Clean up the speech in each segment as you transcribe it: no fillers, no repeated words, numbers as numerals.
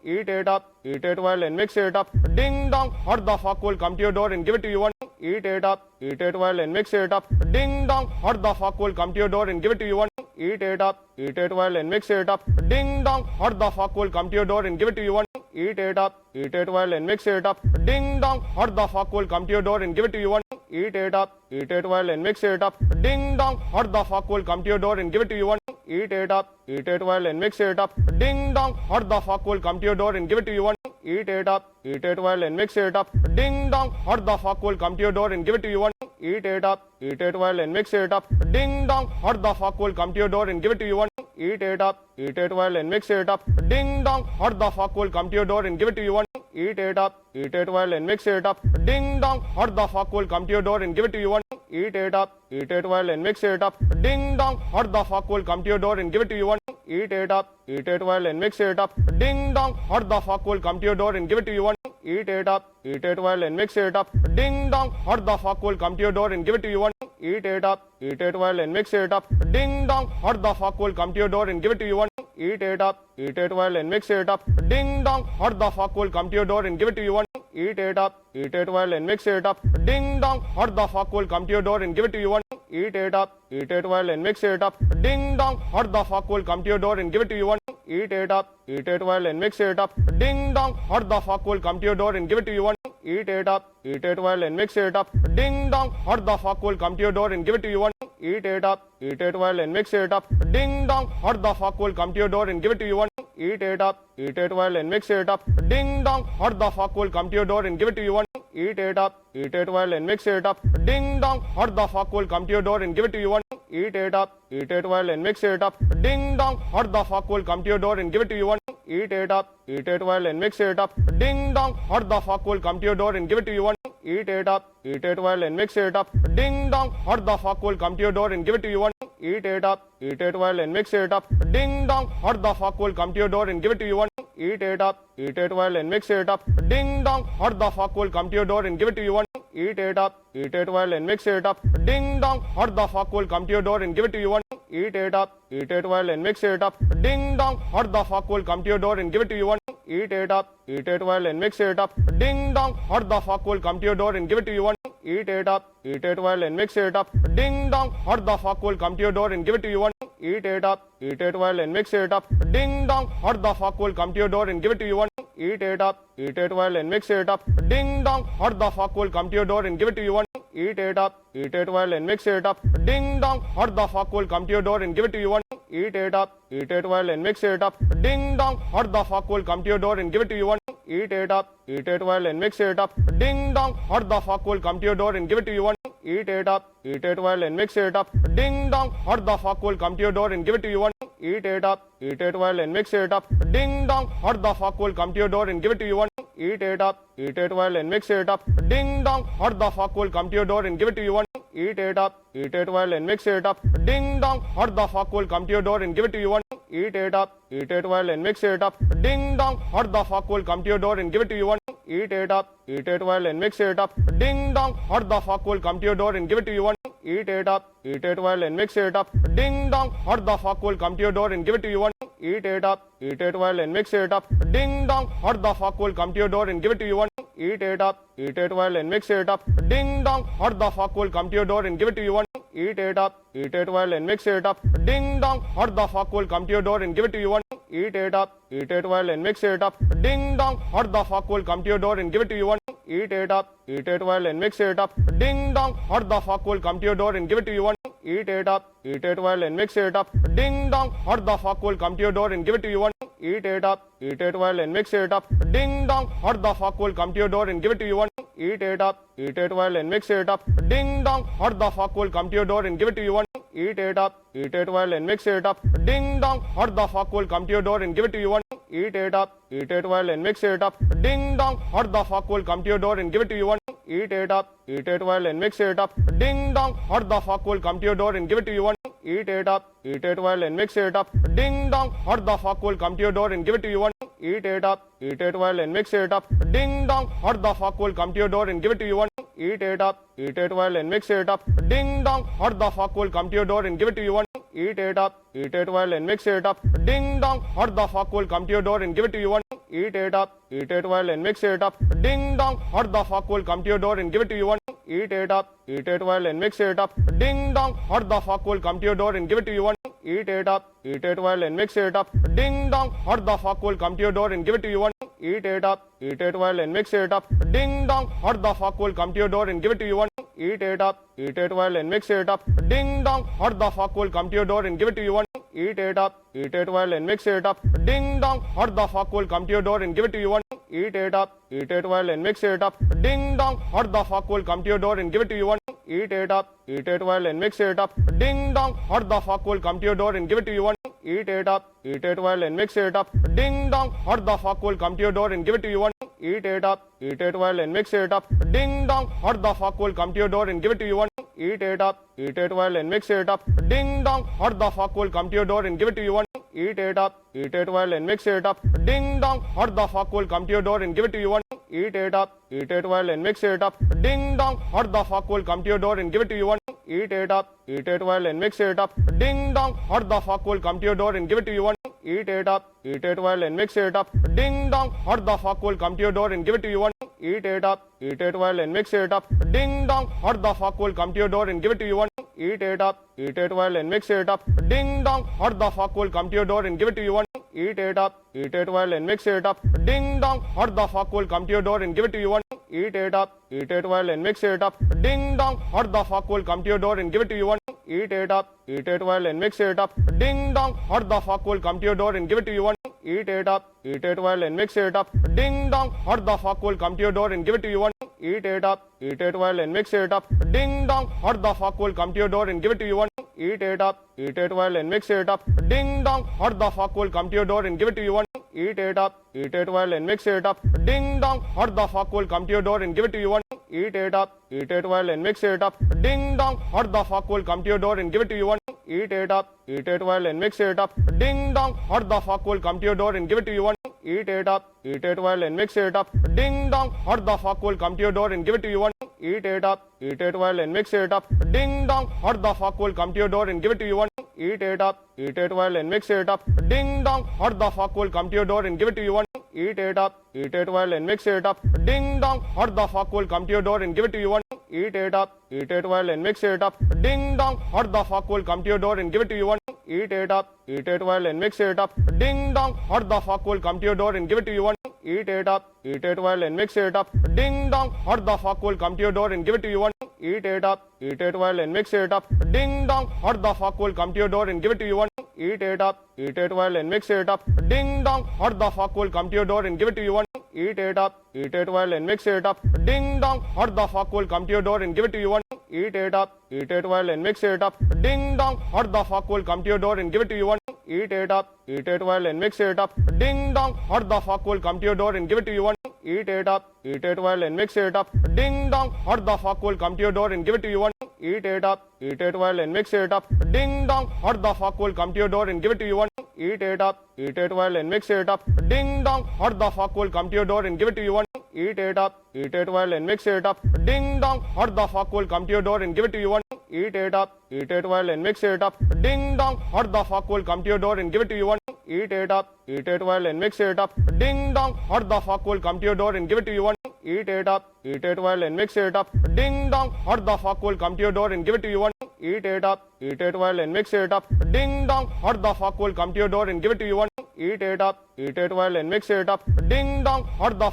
Eat it up. Eat it well and mix it up. Ding dong. What the fuck will come to your door and give it to you one? Eat it up. Eat it well and mix it up. Ding dong. What the fuck will come to your door and give it to you one? Eat it up. Eat it well and mix it up. Ding dong. What the fuck will come to your door and give it to you one? Eat it up. Eat it well and mix it up. Ding dong. What the fuck will come to your door and give it to you one? Eat it up. Eat it well and mix it up. Ding dong. What the fuck will come to your door and give it to you one? Eat it up. Eat it well and mix it up. Ding dong. What the fuck will come to your door and give it to you one? Eat it up. Eat it well and mix it up. Ding dong. What the fuck will come to your door and give it to you one? Eat it up. Eat it well and mix it up. Ding dong. What the fuck will come to your door and give it to you one? Eat it up. Eat it well and mix it up. Ding dong. What the fuck will come to your door and give it to you one? Eat it up. Eat it well and mix it up. Ding dong. What the fuck will come to your door and give it to you one? Eat it up. Eat it well and mix it up. Ding dong. What the fuck will come to your door and give it to you one? Eat it up. Eat it well and mix it up. Ding dong. What the fuck will come to your door and give it to you one? Eat it up. Eat it well and mix it up. Ding dong. What the fuck will come to your door and give it to you one? Eat it up. Eat it well and mix it up. Ding dong. What the fuck will come to your door and give it to you one? Eat it up. Eat it well and mix it up. Ding dong. What the fuck will come to your door and give it to you one? Eat it up. Eat it well and mix it up. Ding dong. What the fuck will come to your door and give it to you one? Eat it up. Eat it well and mix it up. Ding dong. What the fuck will come to your door and give it to you one? Eat it up. Eat it well and mix it up. Ding dong. What the fuck will come to your door and give it to you one? Eat it up. Eat it well and mix it up. Ding dong. What the fuck will come to your door and give it to you one? Eat it up. Eat it well and mix it up. Ding dong. What the fuck will come to your door and give it to you one? Eat it up. Eat it well and mix it up. Ding dong. What the fuck will come to your door and give it to you one? Eat it up. Eat it well and mix it up. Ding dong. What the fuck will come to your door and give it to you one? Eat it up. Eat it well and mix it up. Ding dong. What the fuck will come to your door and give it to you one? Eat it up. Eat it well and mix it up. Ding dong. What the fuck will come to your door and give it to you one? Eat it up. Eat it well and mix it up. Ding dong. What the fuck will come to your door and give it to you one? Eat it up. Eat it well and mix it up. Ding dong. What the fuck will come to your door and give it to you one? Eat it up. Eat it well and mix it up. Ding dong. What the fuck will come to your door and give it to you one? Eat it up. Eat it well and mix it up. Ding dong. What the fuck will come to your door and give it to you one? Eat it up. Eat it well and mix it up. Ding dong. What the fuck will come to your door and give it to you one? Eat it up. Eat it well and mix it up. Ding dong. What the fuck will come to your door and give it to you one? Eat it up. Eat it well and mix it up. Ding dong. What the fuck will come to your door and give it to you one? Eat it up. Eat it well and mix it up. Ding dong. What the fuck will come to your door and give it to you one? Eat it up. Eat it well and mix it up. Ding dong. What the fuck will come to your door and give it to you one? Eat it up. Eat it well and mix it up. Ding dong. What the fuck will come to your door and give it to you one? Eat it up. Eat it well and mix it up. Ding dong. What the fuck will come to your door and give it to you one? Eat it up. Eat it well and mix it up. Ding dong. What the fuck will come to your door and give it to you one? Eat it up. Eat it well and mix it up. Ding dong. What the fuck will come to your door and give it to you one? Eat it up. Eat it well and mix it up. Ding dong. What the fuck will come to your door and give it to you one? Eat it up. Eat it well and mix it up. Ding dong. What the fuck will come to your door and give it to you one? Eat it up. Eat it well and mix it up. Ding dong. What the fuck will come to your door and give it to you one? Eat it up. Eat it well and mix it up. Ding dong. What the fuck will come to your door and give it to you one? Eat it up. Eat it well and mix it up. Ding dong. What the fuck will come to your door and give it to you one? Eat it up. Eat it well and mix it up. Ding dong. What the fuck will come to your door and give it to you one? Eat it up. Eat it well and mix it up. Ding dong. What the fuck will come to your door and give it to you one? Eat it up. Eat it well and mix it up. Ding dong. What the fuck will come to your door and give it to you one? Eat it up. Eat it well and mix it up. Ding dong. What the fuck will come to your door and give it to you one? Eat it up. Eat it well and mix it up. Ding dong. What the fuck will come to your door and give it to you one? Eat it up. Eat it well and mix it up. Ding dong. What the fuck will come to your door and give it to you one? Eat it up. Eat it well and mix it up. Ding dong. What the fuck will come to your door and give it to you one? Eat it up. Eat it well and mix it up. Ding dong. What the fuck will come to your door and give it to you one? Eat it up. Eat it well and mix it up. Ding dong. What the fuck will come to your door and give it to you one? Eat it up. Eat it well and mix it up. Ding dong. What the fuck will come to your door and give it to you one? Eat it up. Eat it well and mix it up. Ding dong. What the fuck will come to your door and give it to you one? Eat it up. Eat it well and mix it up. Ding dong. What the fuck will come to your door and give it to you one? Eat it up. Eat it well and mix it up. Ding dong. What the fuck will come to your door and give it to you one? Eat it up. Eat it well and mix it up. Ding dong. What the fuck will come to your door and give it to you one? Eat it up. Eat it well and mix it up. Ding dong. What the fuck will come to your door and give it to you one? eat it up, eat it well and mix it up. Ding dong, what the fuck will come to your door and give it to you one? Eat it up, eat it well and mix it up. Ding dong, what the fuck will come to your door and give it to you one? Eat it up, eat it well and mix it up. Ding dong, what the fuck will come to your door and give it to you one? Eat it up, eat it well and mix it up. Ding dong, what the fuck will come to your door and give it to you one? Eat it up, eat it well and mix it up. Ding dong, what the fuck will come to your door and give it to you one? Eat it up, eat it well and mix it up. Ding dong, what the fuck will come to your door and give it to you one? Eat it up, eat it well and mix it up. Ding dong, what the fuck will come to your door and give it to you one? Eat it up, eat it well and mix it up. Ding dong, what the fuck will come to your door and give it to you one? Eat it up, eat it well and mix it up. Ding dong, what the fuck will come to your door and give it to you one? Eat it up, eat it well and mix it up. Ding dong, what the fuck will come to your door and give it to you one? Eat it up, eat it well and mix it up. Ding dong, what the fuck will come to your door and give it to you one? Eat it up, eat it well and mix it up. Ding dong, what the fuck will come to your door and give it to you one? Eat it up, eat it well and mix it up. Ding dong, what the fuck will come to your door and give it to you one? Eat it up, eat it well and mix it up. Ding dong, what the fuck will come to your door and give it to you one? Eat it up, eat it well and mix it up. Ding dong, what the fuck will come to your door and give it to you one? Eat it up, eat it well and mix it up. Ding dong, what the fuck will come to your door and give it to you one? Eat it up, eat it well and mix it up. Ding dong, what the fuck will come to your door and give it to you one? Eat it up, eat it well and mix it up. Ding dong, what the fuck will come to your door and give it to you one? Eat it up, eat it well and mix it up. Ding dong, what the fuck will come to your door and give it to you one? Eat it up, eat it well and mix it up. Ding dong, what the fuck will come to your door and give it to you one? Eat it up, eat it well and mix it up. Ding dong, what the fuck will come to your door and give it to you one? Eat it up, eat it well and mix it up. Ding dong, what the fuck will come to your door and give it to you one? Eat it up, eat it well and mix it up. Ding dong, what the fuck will come to your door and give it to you one? Eat it up, eat it well and mix it up. Ding dong, what the fuck will come to your door and give it to you one? Eat it up, eat it well and mix it up. Ding dong, what the fuck will come to your door and give it to you one? Eat it up, eat it well and mix it up. Ding dong, what the fuck will come to your door and give it to you one? Eat it up, eat it well and mix it up. Ding dong, what the fuck will come to your door and give it to you one? Eat it up, eat it well and mix it up. Ding dong, what the fuck will come to your door and give it to you one? Eat it up, eat it well and mix it up. Ding dong, what the fuck will come to your door and give it to you one? Eat it up, eat it well and mix it up. Ding dong, what the fuck will come to your door and give it to you one? Eat it up, eat it well and mix it up. Ding dong, what the fuck will come to your door and give it to you one? Eat it up, eat it well and mix it up. Ding dong, what the fuck will come to your door and give it to you one? Eat it up, eat it well and mix it up. Ding dong, what the fuck will come to your door and give it to you one? Eat it up, eat it well and mix it up. Ding dong, what the fuck will come to your door and give it to you one? Eat it up, eat it well and mix it up. Ding dong, what the fuck will come to your door and give it to you one? Eat it up, eat it well and mix it up. Ding dong, what the fuck will come to your door and give it to you one? Eat it up, eat it well and mix it up. Ding dong, what the fuck will come to your door and give it to you one? Eat it up, eat it well and mix it up. Ding dong, what the fuck will come to your door and give it to you one? Eat it up, eat it well and mix it up. Ding dong, what the fuck will come to your door and give it to you one? Eat it up, eat it well and mix it up. Ding dong, what the fuck will come to your door and give it to you one? Eat it up, eat it well and mix it up. Ding dong, what the fuck will come to your door and give it to you one? Eat it up, eat it well and mix it up. Ding dong, what the fuck will come to your door and give it to you one? Eat it up, eat it well and mix it up. Ding dong, what the fuck will come to your door and give it to you one? Eat it up, eat it well and mix it up. Ding dong, what the fuck will come to your door and give it to you one? Eat it up, eat it well and mix it up. Ding dong, what the fuck will come to your door and give it to you one? Eat it up, eat it well and mix it up. Ding dong, what the fuck will come to your door and give it to you one? Eat it up, eat it well and mix it up. Ding dong, what the fuck will come to your door and give it to you one? Eat it up, eat it well and mix it up. Ding dong, what the fuck will come to your door and give it to you one?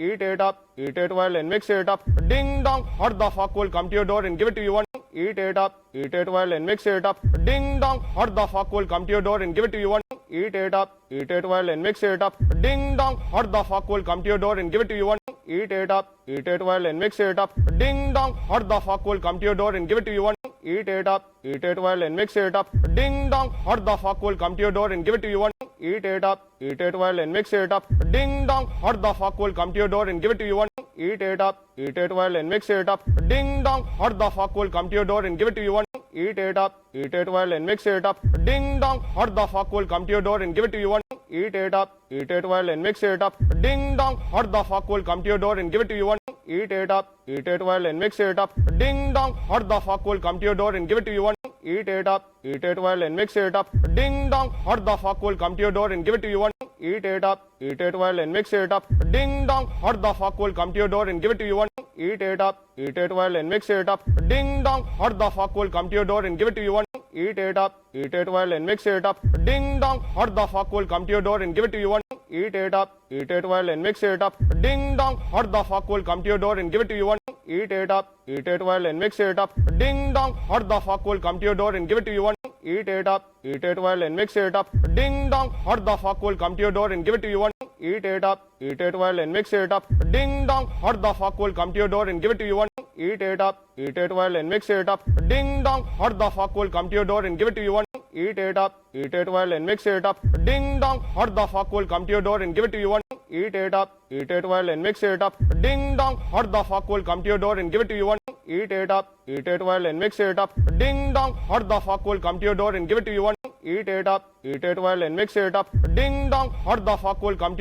Eat it up, eat it well and mix it up. Ding dong, what the fuck will come to your door and give it to you one? Eat it up, eat it well and mix it up. Ding dong, what the fuck will come to your door and give it to you one? Eat it up, eat it well and mix it up. Ding dong, what the fuck will come to your door and give it to you one? Eat it up, eat it well and mix it up. Ding dong, what the fuck will come to your door and give it to you one? Eat it up, eat it well and mix it up. Ding dong, what the fuck will come to your door and give it to you one? Eat it up, eat it well and mix it up. Ding dong, what the fuck will come to your door and give it to you one? Eat it up, eat it well and mix it up. Ding dong, what the fuck will come to your door and give it to you one? Eat it up, eat it well and mix it up. Ding dong, what the fuck will come to your door and give it to you one? Eat it up, eat it well and mix it up. Ding dong, what the fuck will come to your door and give it to you one? eat it up, eat it well and mix it up. Ding dong, what the fuck will come to your door and give it to you one? Eat it up, eat it well and mix it up. Ding dong, what the fuck will come to your door and give it to you one? Eat it up, eat it well and mix it up. Ding dong, what the fuck will come to your door and give it to you one? Eat it up, eat it well and mix it up. Ding dong, what the fuck will come to your door and give it to you one? Eat it up, eat it well and mix it up. Ding dong, what the fuck will come to your door and give it to you one? Eat it up, eat it well and mix it up. Ding dong, what the fuck will come to your door and give it to you one? Eat it up, eat it well and mix it up. Ding dong, what the fuck will come to your door and give it to you one? Eat it up, eat it well and mix it up. Ding dong, what the fuck will come to your door and give it to you one? Eat it up, eat it well and mix it up. Ding dong, what the fuck will come to your door and give it to you one? Eat it up, eat it well and mix it up. Ding dong, what the fuck will come to your door and give it to you one? Eat it up, eat it well and mix it up. Ding dong, what the fuck will come to your door and give it to you one? Eat it up, eat it well and mix it up. Ding dong, what the fuck will come to your door and give it to you one? Eat it up, eat it well and mix it up. Ding dong, what the fuck will come to your door and give it to you one? Eat it up, eat it well and mix it up. Ding dong, what the fuck will come to your door and give it to you one? Eat it up, eat it well and mix it up. Ding dong, what the fuck will come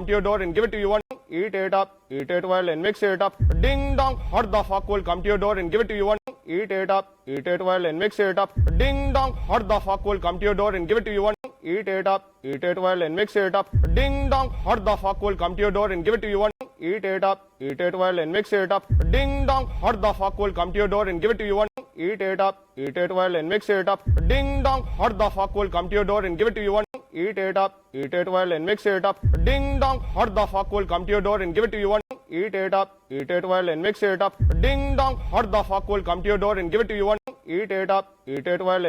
to your door and give it to you one? Eat it up, eat it well and mix it up. Ding dong, what the fuck will come to your door and give it to you one? Eat it up, eat it well and mix it up. Ding dong, what the fuck will come to your door and give it to you one? Eat it up, eat it well and mix it up. Ding dong, what the fuck will come to your door and give it to you one? Eat it up, eat it well and mix it up. Ding dong, what the fuck will come to your door and give it to you one? Eat it up, eat it well and mix it up. Ding dong, what the fuck will come to your door and give it to you one? Eat it up, eat it well and mix it up. Ding dong, what the fuck will come to your door and give it to you one? Eat it up, eat it well and mix it up. Ding dong, what the fuck will come to your door and give it to you one? Eat it up, eat it well and mix it up. Ding dong, what the fuck will come to your door and give it to you one? Eat it up, eat it well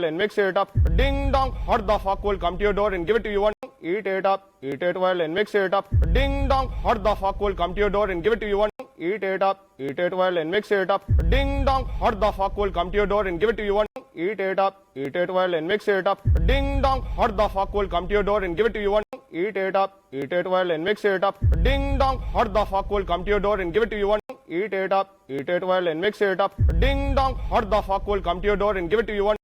and mix it up. Ding dong, what the fuck will come to your door and give it to you one? Eat it up, eat it well and mix it up. Ding dong, what the fuck will come to your door and give it to you one? Eat it up, eat it well and mix it up. Ding dong, what the fuck will come to your door and give it to you one? Eat it up, eat it well and mix it up. Ding dong, what the fuck will come to your door and give it to you one? Eat it up, eat it well and mix it up. Ding dong, what the fuck will come to your door and give it to you one? Eat it up, eat it well and mix it up. Ding dong, what the fuck will come to your door and give it to you one? Eat it up, eat it well and mix it up. Ding dong, what the fuck will come to your door and give it to you one?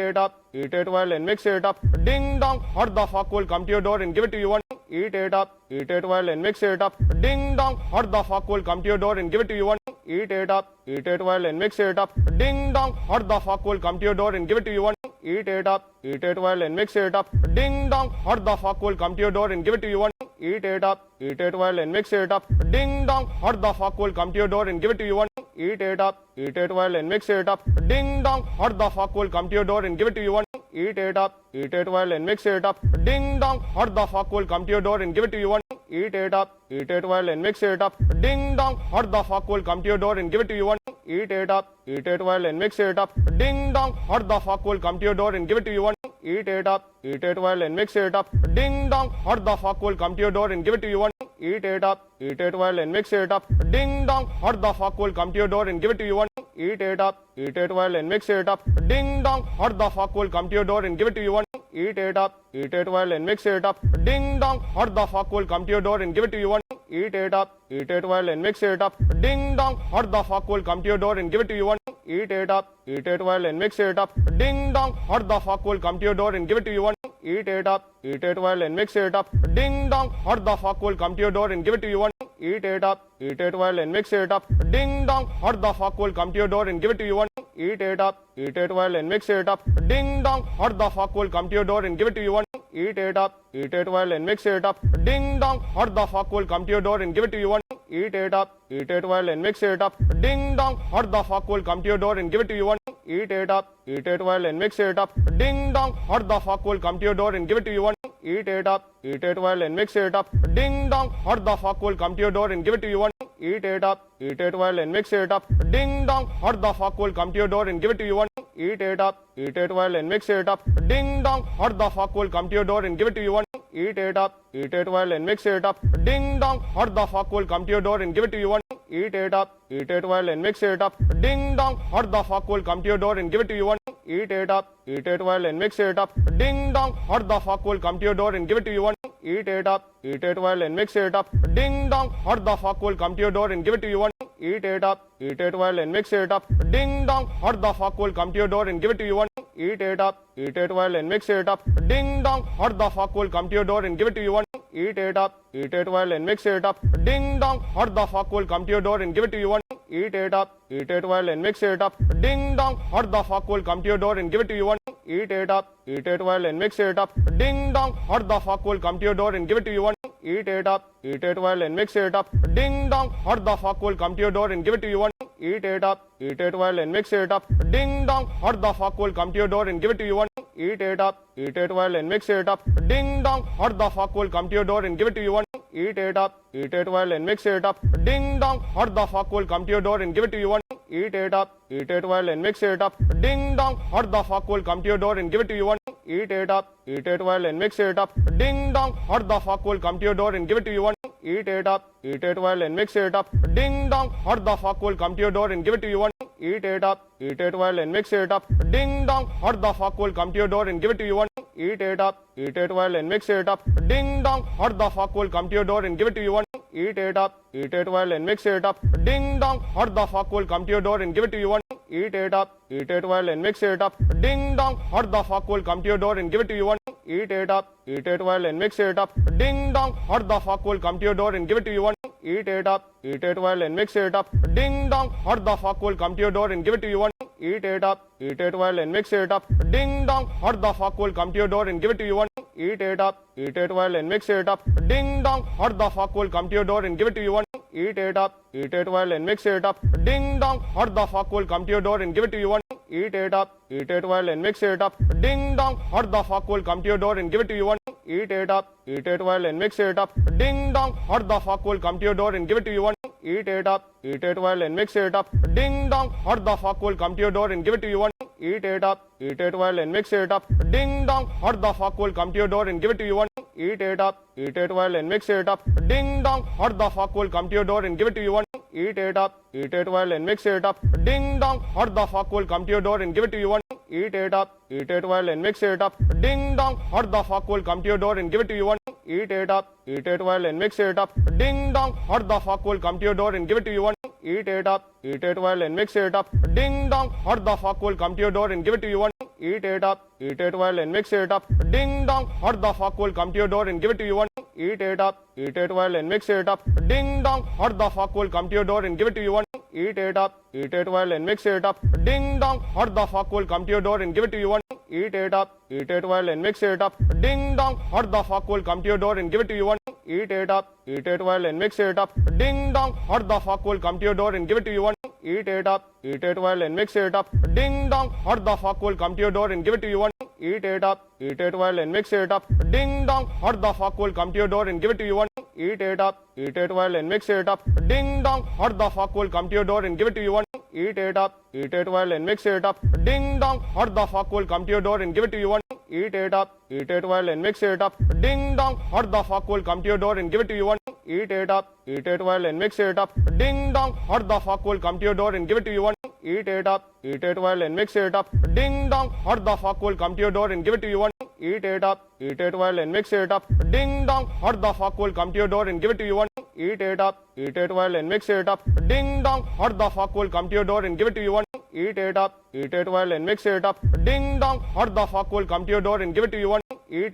Eat it up, eat it well and mix it up. Ding dong, what the fuck will come to your door and give it to you one? Eat it up, eat it well and mix it up. Ding dong, what the fuck will come to your door and give it to you one? Eat it up, eat it well and mix it up. Ding dong, what the fuck will come to your door and give it to you one? Eat it up, eat it well and mix it up. Ding dong, what the fuck will come to your door and give it to you one? Eat it up, eat it well and mix it up. Ding dong, what the fuck will come to your door and give it to you one? Eat it up, eat it well and mix it up. Ding dong, what the fuck will come to your door and give it to you one? Eat it up, eat it well and mix it up. Ding dong, what the fuck will come to your door and give it to you one? Eat it up, eat it well and mix it up. Ding dong, what the fuck will come to your door and give it to you one? Eat it up, eat it well and mix it up. Ding dong, what the fuck will come to your door and give it to you one? Eat it up, eat it well and mix it up. Ding dong, what the fuck will come to your door and give it to you one? Eat it up, eat it well and mix it up. Ding dong, what the fuck will come to your door and give it to you one? Eat it up, eat it well and mix it up. Ding dong, what the fuck will come to your door and give it to you one? Eat it up, eat it well and mix it up. Ding dong, what the fuck will come to your door and give it to you one? Eat it up, eat it well and mix it up. Ding dong, what the fuck will come to your door and give it to you one? Eat it up, eat it well and mix it up. Ding dong, what the fuck will come to your door and give it to you one? Eat it up, eat it well and mix it up. Ding dong, what the fuck will come to your door and give it to you one? Eat it up, eat it well and mix it up. Ding dong, what the fuck will come to your door and give it to you one? Eat it up, eat it well and mix it up. Ding dong, what the fuck will come to your door and give it to you one? Eat it up, eat it well and mix it up. Ding dong, what the fuck will come to your door and give it to you one? Eat it up, eat it well and mix it up. Ding dong, what the fuck will come to your door and give it to you one? Eat it up, eat it well and mix it up. Ding dong, what the fuck will come to your door and give it to you one? Eat it up, eat it well and mix it up. Ding dong, what the fuck will come to your door and give it to you one? Eat it up, eat it well and mix it up. Ding dong, what the fuck will come to your door and give it to you one? Eat it up, eat it well and mix it up. Ding dong, what the fuck will come to your door and give it to you one? Eat it up, eat it well and mix it up. Ding dong, what the fuck will come to your door and give it to you one? Eat it up, eat it well and mix it up. Ding dong, what the fuck will come to your door and give it to you one? Eat it up, eat it well and mix it up. Ding dong, what the fuck will come to your door and give it to you one? eat it up, eat it well and mix it up. Ding dong, what the fuck will come to your door and give it to you one? Eat it up, eat it well and mix it up. Ding dong, what the fuck will come to your door and give it to you one? Eat it up, eat it well and mix it up. Ding dong, what the fuck will come to your door and give it to you one? Eat it up, eat it well and mix it up. Ding dong, what the fuck will come to your door and give it to you one? Eat it up, eat it well and mix it up. Ding dong, what the fuck will come to your door and give it to you one? Eat it up, eat it well and mix it up. Ding dong, what the fuck will come to your door and give it to you one? Eat it up, eat it well and mix it up. Ding dong, what the fuck will come to your door and give it to you one? Eat it up, eat it well and mix it up. Ding dong, what the fuck will come to your door and give it to you one? Eat it up, eat it well and mix it up. Ding dong, what the fuck will come to your door and give it to you one? Eat it up, eat it well and mix it up. Ding dong, what the fuck will come to your door and give it to you one? Eat it up, eat it well and mix it up. Ding dong, what the fuck will come to your door and give it to you one? Eat it up, eat it well and mix it up. Ding dong, what the fuck will come to your door and give it to you one? Eat it up, eat it well and mix it up. Ding dong, what the fuck will come to your door and give it to you one? Eat it up, eat it well and mix it up. Ding dong, what the fuck will come to your door and give it to you one? Eat it up, eat it well and mix it up. Ding dong, what the fuck will come to your door and give it to you one? Eat it up, eat it well and mix it up. Ding dong, what the fuck will come to your door and give it to you one? Eat it up, eat it well and mix it up. Ding dong, what the fuck will come to your door and give it to you one? Eat it up, eat it well and mix it up. Ding dong, what the fuck will come to your door and give it to you one? Eat it up, eat it well and mix it up. Ding dong, what the fuck will come to your door and give it to you one? Eat it up, eat it well and mix it up. Ding dong, what the fuck will come to your door and give it to you one? Eat it up, eat it well and mix it up. Ding dong, what the fuck will come to your door and give it to you one? Eat it up, eat it well and mix it up. Ding dong, what the fuck will come to your door and give it to you one? Eat it up, eat it well and mix it up. Ding dong, what the fuck will come to your door and give it to you one? Eat it up, eat it well and mix it up. Ding dong, what the fuck will come to your door and give it to you one? Eat it up, eat it well and mix it up. Ding dong, what the fuck will come to your door and give it to you one? Eat it up, eat it well and mix it up. Ding dong, what the fuck will come to your door and give it to you one? Eat it up, eat it well and mix it up. Ding dong, what the fuck will come to your door and give it to you one? Eat it up, eat it well and mix it up. Ding dong, what the fuck will come to your door and give it to you one? Eat it up, eat it well and mix it up. Ding dong, what the fuck will come to your door and give it to you one? Eat it up, eat it well and mix it up. Ding dong, what the fuck will come to your door and give it to you one? Eat it up, eat it well and mix it up. Ding dong, what the fuck will come to your door and give it to you one? Eat it up, eat it well and mix it up. Ding dong, what the fuck will come to your door and give it to you one? Eat it up, eat it well and mix it up. Ding dong, what the fuck will come to your door and give it to you one? Eat it up, eat it well and mix it up. Ding dong, what the fuck will come to your door and give it to you one? Eat it up, eat it well and mix it up. Ding dong, what the fuck will come to your door and give it to you one? Eat it up, eat it well and mix it up. Ding dong, what the fuck will come to your door and give it to you one? Eat it up, eat it well and mix it up. Ding dong, what the fuck will come to your door and give it to you one? Eat it up, eat it well and mix it up. Ding dong, what the fuck will come to your door and give it to you one? Eat it up, eat it well and mix it up. Ding dong, what the fuck will come to your door and give it to you one? Eat it up, eat it well and mix it up. Ding dong, what the fuck will come to your door and give it to you one? Eat it up, eat it well and mix it up. Ding dong, what the fuck will come to your door and give it to you one? Eat it up, eat it well and mix it up. Ding dong, what the fuck will come to your door and give it to you one? Eat it up, eat it well and mix it up. Ding dong, what the fuck will come to your door and give it to you one? Eat it up, eat it well and mix it up. Ding dong, what the fuck will come to your door and give it to you one? Eat it up, eat it well and mix it up. Ding dong, what the fuck will come to your door and give it to you one? Eat it up, eat it well and mix it up. Ding dong, what the fuck will come to your door and give it to you one? Eat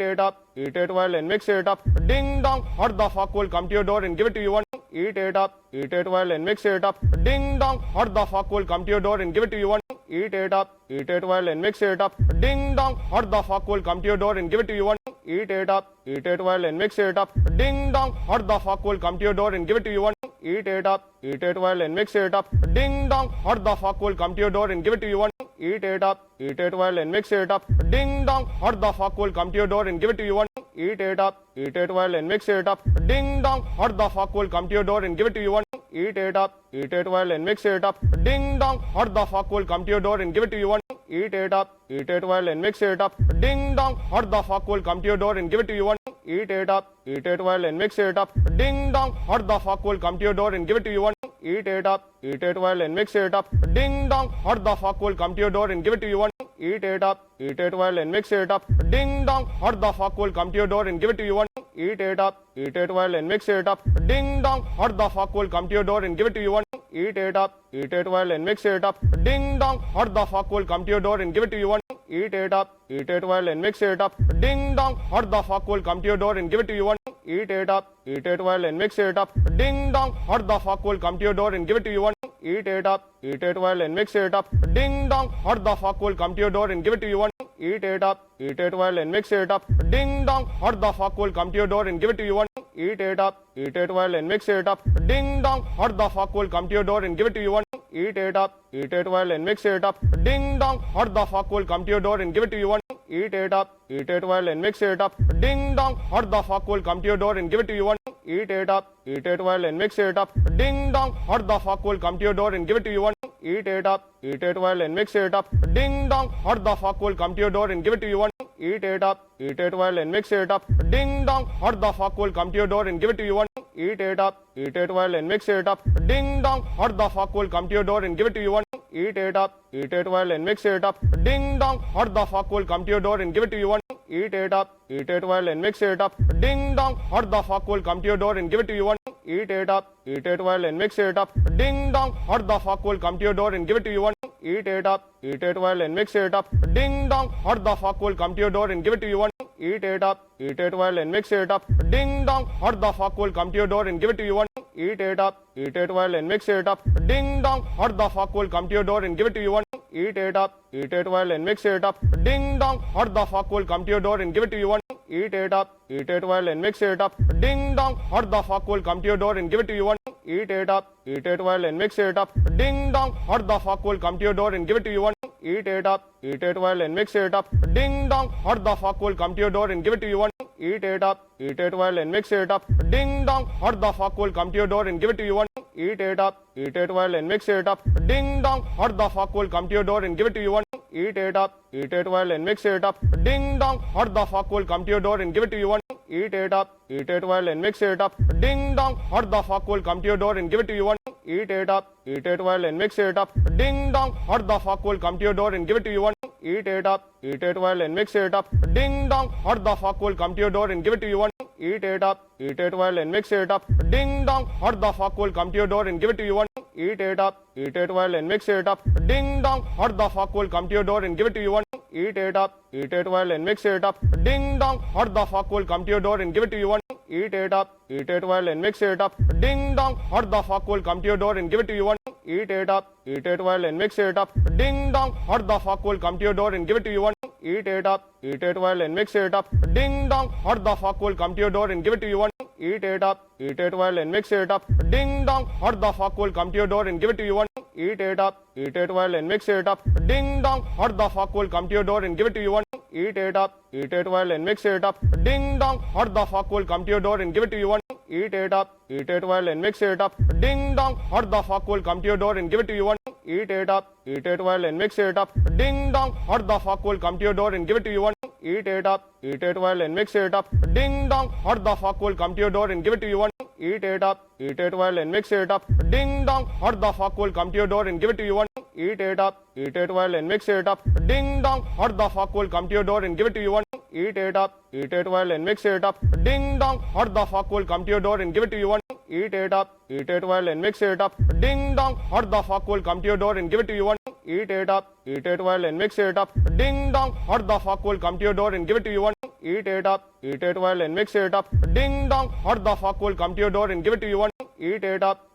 it up, eat it well and mix it up. Ding dong, what the fuck will come to your door and give it to you one? Eat it up, eat it well and mix it up. Ding dong, what the fuck will come to your door and give it to you one? Eat it up, eat it well and mix it up. Ding dong, what the fuck will come to your door and give it to you one? Eat it up, eat it well and mix it up. Ding dong, what the fuck will come to your door and give it to you one? Eat it up, eat it well and mix it up. Ding dong, what the fuck will come to your door and give it to you one? Eat it up, eat it well and mix it up. Ding dong, what the fuck will come to your door and give it to you one? Eat it up, eat it well and mix it up. Ding dong, what the fuck will come to your door and give it to you one? Eat it up, eat it well and mix it up. Ding dong, what the fuck will come to your door and give it to you one? Eat it up, eat it well and mix it up. Ding dong, what the fuck will come to your door and give it to you one? Eat it up, eat it well and mix it up. Ding dong, what the fuck will come to your door and give it to you one? Eat it up, eat it well and mix it up. Ding dong, what the fuck will come to your door and give it to you one? eat it up, eat it well and mix it up. Ding dong, what the fuck will come to your door and give it to you one? Eat it up, eat it well and mix it up. Ding dong, what the fuck will come to your door and give it to you one? Eat it up, eat it well and mix it up. Ding dong, what the fuck will come to your door and give it to you one? Eat it up, eat it well and mix it up. Ding dong, what the fuck will come to your door and give it to you one? Eat it up, eat it well and mix it up. Ding dong, what the fuck will come to your door and give it to you one? Eat it up, eat it well and mix it up. Ding dong, what the fuck will come to your door and give it to you one? Eat it up, eat it well and mix it up. Ding dong, what the fuck will come to your door and give it to you one? Eat it up, eat it well and mix it up. Ding dong, what the fuck will come to your door and give it to you one? Eat it up, eat it well and mix it up. Ding dong, what the fuck will come to your door and give it to you one? Eat it up, eat it well and mix it up. Ding dong, what the fuck will come to your door and give it to you one? Eat it up, eat it well and mix it up. Ding dong, what the fuck will come to your door and give it to you one? Eat it up, eat it well and mix it up. Ding dong, what the fuck will come to your door and give it to you one? Eat it up, eat it well and mix it up. Ding dong, what the fuck will come to your door and give it to you one? Eat it up, eat it well and mix it up. Ding dong, what the fuck will come to your door and give it to you one? Eat it up, eat it well and mix it up. Ding dong, what the fuck will come to your door and give it to you one? Eat it up, eat it well and mix it up. Ding dong, what the fuck will come to your door and give it to you one? Eat it up, eat it well and mix it up. Ding dong, what the fuck will come to your door and give it to you one? Eat it up, eat it well and mix it up. Ding dong, what the fuck will come to your door and give it to you one? Eat it up, eat it well and mix it up. Ding dong, what the fuck will come to your door and give it to you one? Eat it up, eat it well and mix it up. Ding dong, what the fuck will come to your door and give it to you one? Eat it up, eat it well and mix it up. Ding dong, what the fuck will come to your door and give it to you one? Eat it up, eat it well and mix it up. Ding dong, what the fuck will come to your door and give it to you one? Eat it up, eat it well and mix it up. Ding dong, what the fuck will come to your door and give it to you one? Eat it up, eat it well and mix it up. Ding dong, what the fuck will come to your door and give it to you one? Eat it up, eat it well and mix it up. Ding dong, what the fuck will come to your door and give it to you one? Eat it up, eat it well and mix it up. Ding dong, what the fuck will come to your door and give it to you one? Eat it up, eat it well and mix it up. Ding dong, what the fuck will come to your door and give it to you one? Eat it up, eat it well and mix it up. Ding dong, what the fuck will come to your door and give it to you one? Eat it up, eat it well and mix it up. Ding dong, what the fuck will come to your door and give it to you one? Eat it up, eat it well and mix it up. Ding dong, what the fuck will come to your door and give it to you one? Eat it up, eat it well and mix it up. Ding dong, what the fuck will come to your door and give it to you one? Eat it up, eat it well and mix it up. Ding dong, what the fuck will come to your door and give it to you one? Eat it up, eat it well and mix it up. Ding dong, what the fuck will come to your door and give it to you one? Eat it up, eat it well and mix it up. Ding dong, what the fuck will come to your door and give it to you one? Eat it up, eat it well and mix it up. Ding dong, what the fuck will come to your door and give it to you one? Eat it up, eat it well and mix it up. Ding dong, what the fuck will come to your door and give it to you one? Eat it up, eat it well and mix it up. Ding dong, what the fuck will come to your door and give it to you one? Eat it up, eat it well and mix it up. Ding dong, what the fuck will come to your door and give it to you one? Eat it up, eat it well and mix it up. Ding dong, what the fuck will come to your door and give it to you one? Eat it up, eat it well and mix it up. Ding dong, what the fuck will come to your door and give it to you one? Eat it up, eat it well and mix it up. Ding dong, what the fuck will come to your door and give it to you one? Eat it up, eat it well and mix it up. Ding dong, what the fuck will come to your door and give it to you one? Eat it up, eat it well and mix it up. Ding dong, what the fuck will come to your door and give it to you one? Eat it up, eat it well and mix it up. Ding dong, what the fuck will come to your door and give it to you one? Eat it up, eat it well and mix it up. Ding dong, what the fuck will come to your door and give it to you one? Eat it up, eat it well and mix it up. Ding dong, what the fuck will come to your door and give it to you one? Eat it up, eat it well and mix it up. Ding dong, what the fuck will come to your door and give it to you one? Eat it up, eat it well and mix it up. Ding dong, what the fuck will come to your door and give it to you one? Eat it up,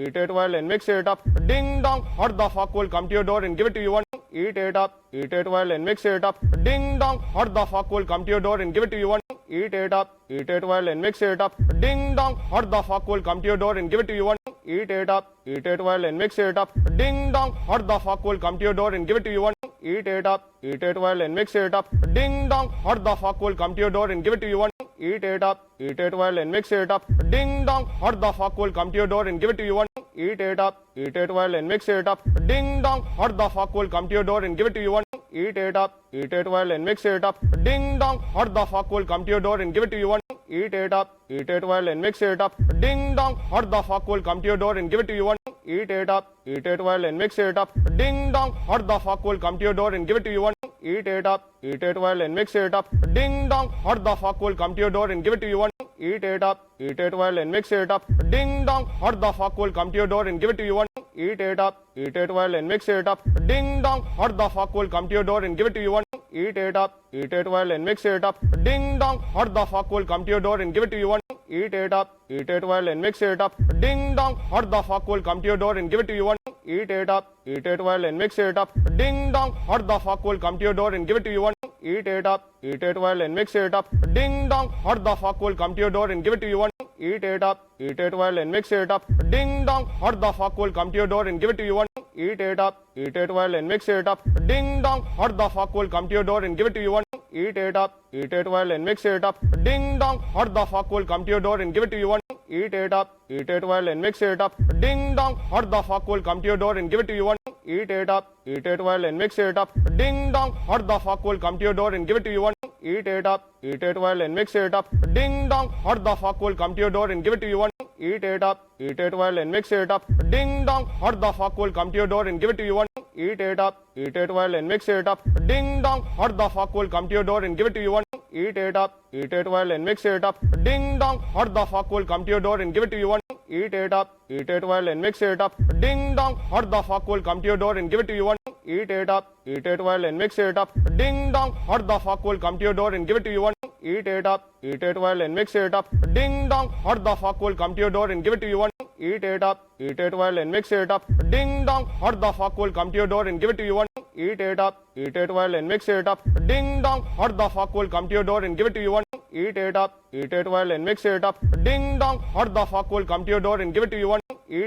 eat it well and mix it up. Ding dong, what the fuck will come to your door and give it to you one? Eat it up, eat it well and mix it up. Ding dong, what the fuck will come to your door and give it to you one? Eat it up, eat it well and mix it up. Ding dong, what the fuck will come to your door and give it to you one? Eat it up, eat it well and mix it up. Ding dong, what the fuck will come to your door and give it to you one? Eat it up, eat it well and mix it up. Ding dong, what the fuck will come to your door and give it to you one? Eat it up, eat it well and mix it up. Ding dong, what the fuck will come to your door and give it to you one? Eat it up, eat it well and mix it up. Ding dong, what the fuck will come to your door and give it to you one? Eat it up, eat it well and mix it up. Ding dong, what the fuck will come to your door and give it to you one? Eat it up, eat it well and mix it up. Ding dong, what the fuck will come to your door and give it to you one? Eat it up, eat it well and mix it up. Ding dong, what the fuck will come to your door and give it to you one? eat it up, eat it well and mix it up. Ding dong, what the fuck will come to your door and give it to you one? Eat it up, eat it well and mix it up. Ding dong, what the fuck will come to your door and give it to you one? Eat it up, eat it well and mix it up. Ding dong, what the fuck will come to your door and give it to you one? Eat it up, eat it well and mix it up. Ding dong, what the fuck will come to your door and give it to you one? Eat it up, eat it well and mix it up. Ding dong, what the fuck will come to your door and give it to you one? Eat it up, eat it well and mix it up. Ding dong, what the fuck will come to your door and give it to you one? Eat it up, eat it well and mix it up. Ding dong, what the fuck will come to your door and give it to you one? Eat it up, eat it well and mix it up. Ding dong, what the fuck will come to your door and give it to you one? Eat it up, eat it well and mix it up. Ding dong, what the fuck will come to your door and give it to you one? Eat it up, eat it well and mix it up. Ding dong, what the fuck will come to your door and give it to you one? Eat it up, eat it well and mix it up. Ding dong, what the fuck will come to your door and give it to you one? Eat it up, eat it well and mix it up. Ding dong, what the fuck will come to your door and give it to you one? Eat it up, eat it well and mix it up. Ding dong, what the fuck will come to your door and give it to you one? Eat it up, eat it well and mix it up. Ding dong, what the fuck will come to your door and give it to you one? Eat it up, eat it well and mix it up. Ding dong, what the fuck will come to your door and give it to you one? Eat it up, eat it well and mix it up. Ding dong, what the fuck will come to your door and give it to you one? Eat it up, eat it well and mix it up. Ding dong, what the fuck will come to your door and give it to you one? Eat it up, eat it well and mix it up. Ding dong, what the fuck will come to your door and give it to you one? Eat it up, eat it well and mix it up. Ding dong, what the fuck will come to your door and give it to you one? Eat it up, eat it well and mix it up. Ding dong, what the fuck will come to your door and give it to you one? Eat it up, eat it well and mix it up. Ding dong, what the fuck will come to your door and give it to you one? Eat it up, eat it well and mix it up. Ding dong, what the fuck will come to your door and give it to you one?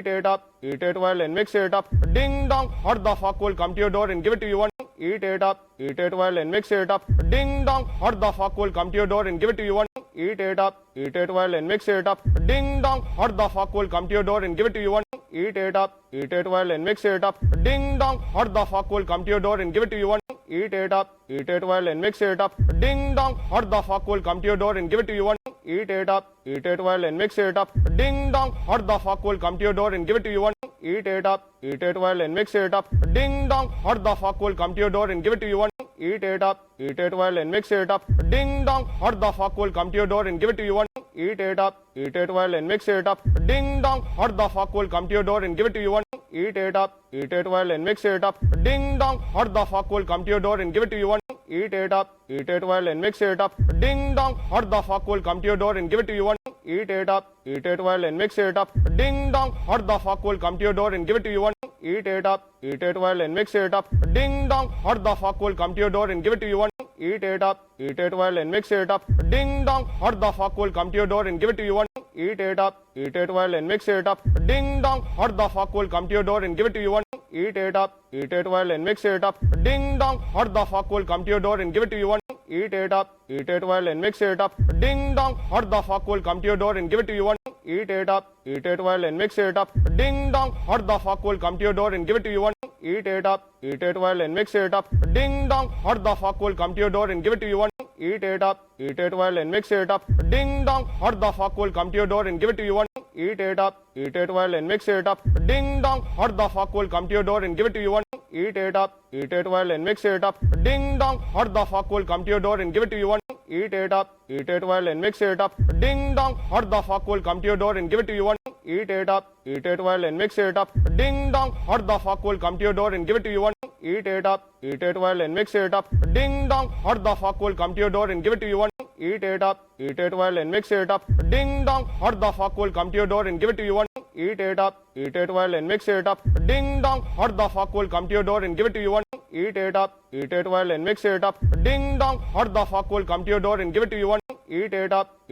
Eat it up, eat it well and mix it up. Ding dong, what the fuck will come to your door and give it to you one? Eat it up, eat it well and mix it up. Ding dong, what the fuck will come to your door and give it to you one? Eat it up, eat it well and mix it up. Ding dong, what the fuck will come to your door and give it to you one? Eat it up, eat it well and mix it up. Ding dong, what the fuck will come to your door and give it to you one? Eat it up, eat it well and mix it up. Ding dong, what the fuck will come to your door and give it to you one? Eat it up, eat it well and mix it up. Ding dong, what the fuck will come to your door and give it to you one? Eat it up, eat it well and mix it up. Ding dong, what the fuck will come to your door and give it to you one? Eat it up, eat it well and mix it up. Ding dong, what the fuck will come to your door and give it to you one? Eat it up, eat it well and mix it up. Ding dong, what the fuck will come to your door and give it to you one? Eat it up, eat it well and mix it up. Ding dong, what the fuck will come to your door and give it to you one? Eat it up, eat it well and mix it up. Ding dong, what the fuck will come to your door and give it to you one? Eat it up, eat it well and mix it up. Ding dong, what the fuck will come to your door and give it to you one? Eat it up, eat it well and mix it up. Ding dong, what the fuck will come to your door and give it to you one? Eat it up, eat it well and mix it up. Ding dong, what the fuck will come to your door and give it to you one? Eat it up, eat it well and mix it up. Ding dong, what the fuck will come to your door and give it to you one? Eat it up, eat it well and mix it up. Ding dong, what the fuck will come to your door and give it to you one? Eat it up, eat it well and mix it up. Ding dong, what the fuck will come to your door and give it to you one? Eat it up, eat it well and mix it up. Ding dong, what the fuck will come to your door and give it to you one? Eat it up, eat it well and mix it up. Ding dong, what the fuck will come to your door and give it to you one? Eat it up, eat it well and mix it up. Ding dong, what the fuck will come to your door and give it to you one? Eat it up, eat it well and mix it up. Ding dong, what the fuck will come to your door and give it to you one? Eat it up, eat it well and mix it up. Ding dong, what the fuck will come to your door and give it to you one? Eat it up, eat it well and mix it up. Ding dong, what the fuck will come to your door and give it to you one? Eat it up, eat it well and mix it up. Ding dong, what the fuck will come to your door and give it to you one? Eat it up, eat it well and mix it up. Ding dong, what the fuck will come to your door and give it to you one? Eat it up, eat it well and mix it up. Ding dong, what the fuck will come to your door and give it to you one? Eat it up, eat it well and mix it up. Ding dong, what the fuck will come to your door and give it to you one? Eat it up, eat it well and mix it up. Ding dong, what the fuck will come to your door and give it to you one? Eat it up,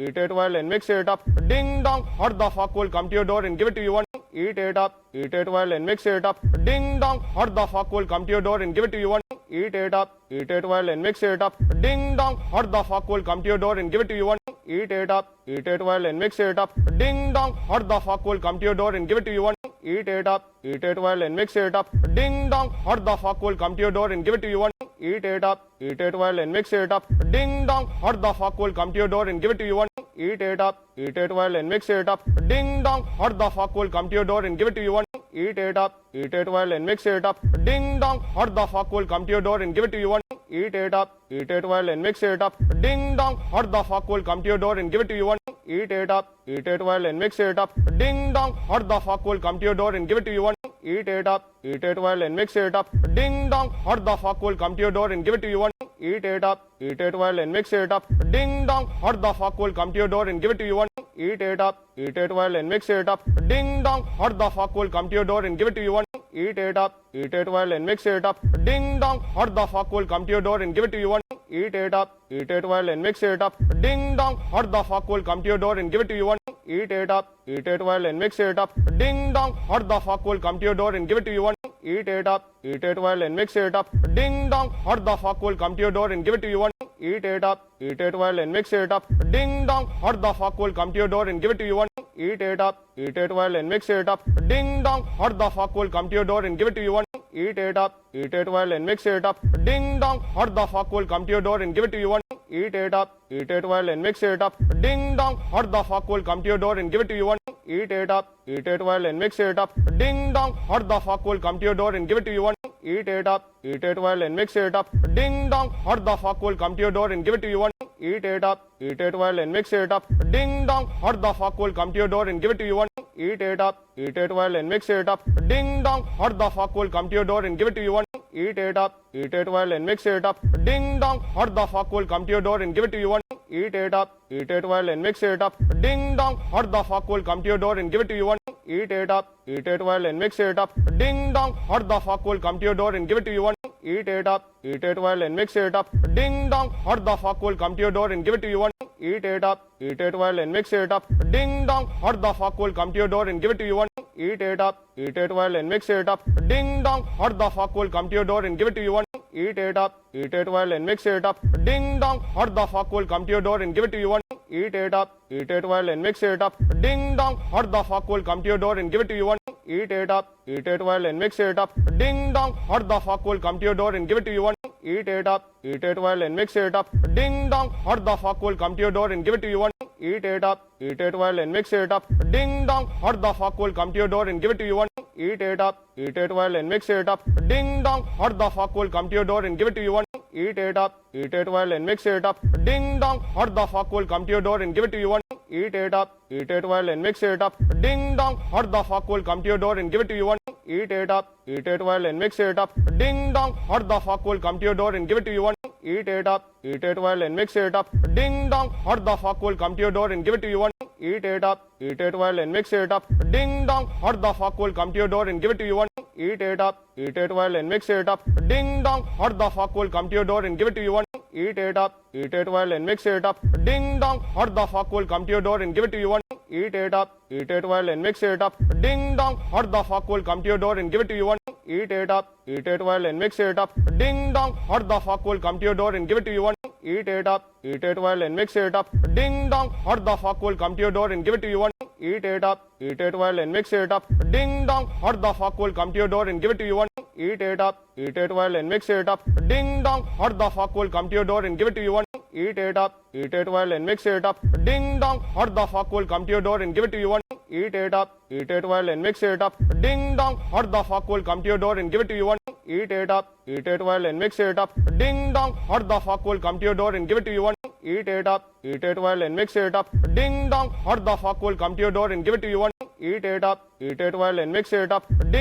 eat it well and mix it up. Ding dong, what the fuck will come to your door and give it to you one? Eat it up, eat it well and mix it up. Ding dong, what the fuck will come to your door and give it to you one? Eat it up, eat it well and mix it up. Ding dong, what the fuck will come to your door and give it to you one? Eat it up, eat it well and mix it up. Ding dong, what the fuck will come to your door and give it to you one? Eat it up, eat it well and mix it up. Ding dong, what the fuck will come to your door and give it to you one? Eat it up, eat it well and mix it up. Ding dong, what the fuck will come to your door and give it to you one? Eat it up, eat it well and mix it up. Ding dong, what the fuck will come to your door and give it to you one? Eat it up, eat it well and mix it up. Ding dong, what the fuck will come to your door and give it to you one? eat it up, eat it well and mix it up. Ding dong, what the fuck will come to your door and give it to you one? Eat it up, eat it well and mix it up. Ding dong, what the fuck will come to your door and give it to you one? Eat it up, eat it well and mix it up. Ding dong, what the fuck will come to your door and give it to you one? Eat it up, eat it well and mix it up. Ding dong, what the fuck will come to your door and give it to you one? Eat it up, eat it well and mix it up. Ding dong, what the fuck will come to your door and give it to you one? Eat it up, eat it well and mix it up. Ding dong, what the fuck will come to your door and give it to you one? Eat it up, eat it well and mix it up. Ding dong, what the fuck will come to your door and give it to you one? Eat it up, eat it well and mix it up. Ding dong, what the fuck will come to your door and give it to you one? Eat it up, eat it well and mix it up. Ding dong, what the fuck will come to your door and give it to you one? Eat it up, eat it well and mix it up. Ding dong, what the fuck will come to your door and give it to you one? Eat it up, eat it well and mix it up. Ding dong, what the fuck will come to your door and give it to you one? Eat it up, eat it well and mix it up. Ding dong, what the fuck will come to your door and give it to you one? Eat it up, eat it well and mix it up. Ding dong, what the fuck will come to your door and give it to you one? Eat it up, eat it well and mix it up. Ding dong, what the fuck will come to your door and give it to you one? Eat it up, eat it well and mix it up. Ding dong, what the fuck will come to your door and give it to you one? Eat it up, eat it well and mix it up. Ding dong, what the fuck will come to your door and give it to you one? Eat it up, eat it well and mix it up. Ding dong, what the fuck will come to your door and give it to you one? Eat it up, eat it well and mix it up. Ding dong, what the fuck will come to your door and give it to you one? Eat it up, eat it well and mix it up. Ding dong, what the fuck will come to your door and give it to you one? Eat it up, eat it well and mix it up. Ding dong, what the fuck will come to your door and give it to you one? Eat it up, eat it well and mix it up. Ding dong, what the fuck will come to your door and give it to you one? Eat it up, eat it well and mix it up. Ding dong, what the fuck will come to your door and give it to you one? Eat it up, eat it well and mix it up. Ding dong, what the fuck will come to your door and give it to you one? Eat it up, eat it well and mix it up. Ding dong, what the fuck will come to your door and give it to you one? Eat it up, eat it well and mix it up. Ding dong, what the fuck will come to your door and give it to you one? Eat it up, eat it well and mix it up. Ding dong, what the fuck will come to your door and give it to you one? Eat it up, eat it well and mix it up. Ding dong, what the fuck will come to your door and give it to you one? Eat it up, eat it well and mix it up. Ding dong, what the fuck will come to your door and give it to you one? Eat it up, eat it well and mix it up. Ding dong, what the fuck will come to your door and give it to you one? Eat it up, eat it well and mix it up. Ding dong, what the fuck will come to your door and give it to you one? Eat it up, eat it well and mix it up. Ding dong, what the fuck will come to your door and give it to you one? Eat it up, eat it well and mix it up. Ding dong, what the fuck will come to your door and give it to you one? Eat it up, eat it well and mix it up. Ding dong, what the fuck will come to your door and give it to you one? Eat it up, eat it well and mix it up. Ding dong, what the fuck will come to your door and give it to you one? Eat it up, eat it well and mix it up. Ding dong, what the fuck will come to your door and give it to you one? Eat it up, eat it well and mix it up. Ding dong, what the fuck will come to your door and give it to you one? Eat it up, eat it well and mix it up. Ding dong, what the fuck will come to your door and give it to you one? Eat it up, eat it well and mix it up. Ding dong, what the fuck will come to your door and give it to you one? Eat it up, eat it well and mix it up. Ding dong, what the fuck will come to your door and give it to you one? Eat it up, eat it well and mix it up. Ding dong, what the fuck will come to your door and give it to you one? Eat it up, eat it well and mix it up. Ding dong, what the fuck will come to your door and give it to you one? Eat it up, eat it well and mix it up. Ding dong, what the fuck will come to your door and give it to you one? Eat it up, eat it well and mix it up. Ding dong, what the fuck will come to your door and give it to you one? Eat it up, eat it well and mix it up. Ding dong, what the fuck will come to your door and give it to you one? Eat it up, eat it well and mix it up. Ding dong, what the fuck will come to your door and give it to you one? Eat it up, eat it well and mix it up. Ding dong, what the fuck will come to your door and give it to you one? Eat it up, eat it well and mix it up.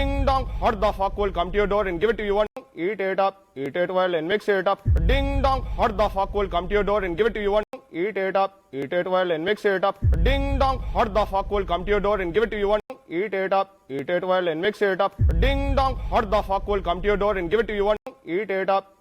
Ding dong, what the fuck will come to your door and give it to you one? Eat it up, eat it well and mix it up. Ding dong, what the fuck will come to your door and give it to you one? Eat it up, eat it well and mix it up. Ding dong, what the fuck will come to your door and give it to you one? Eat it up,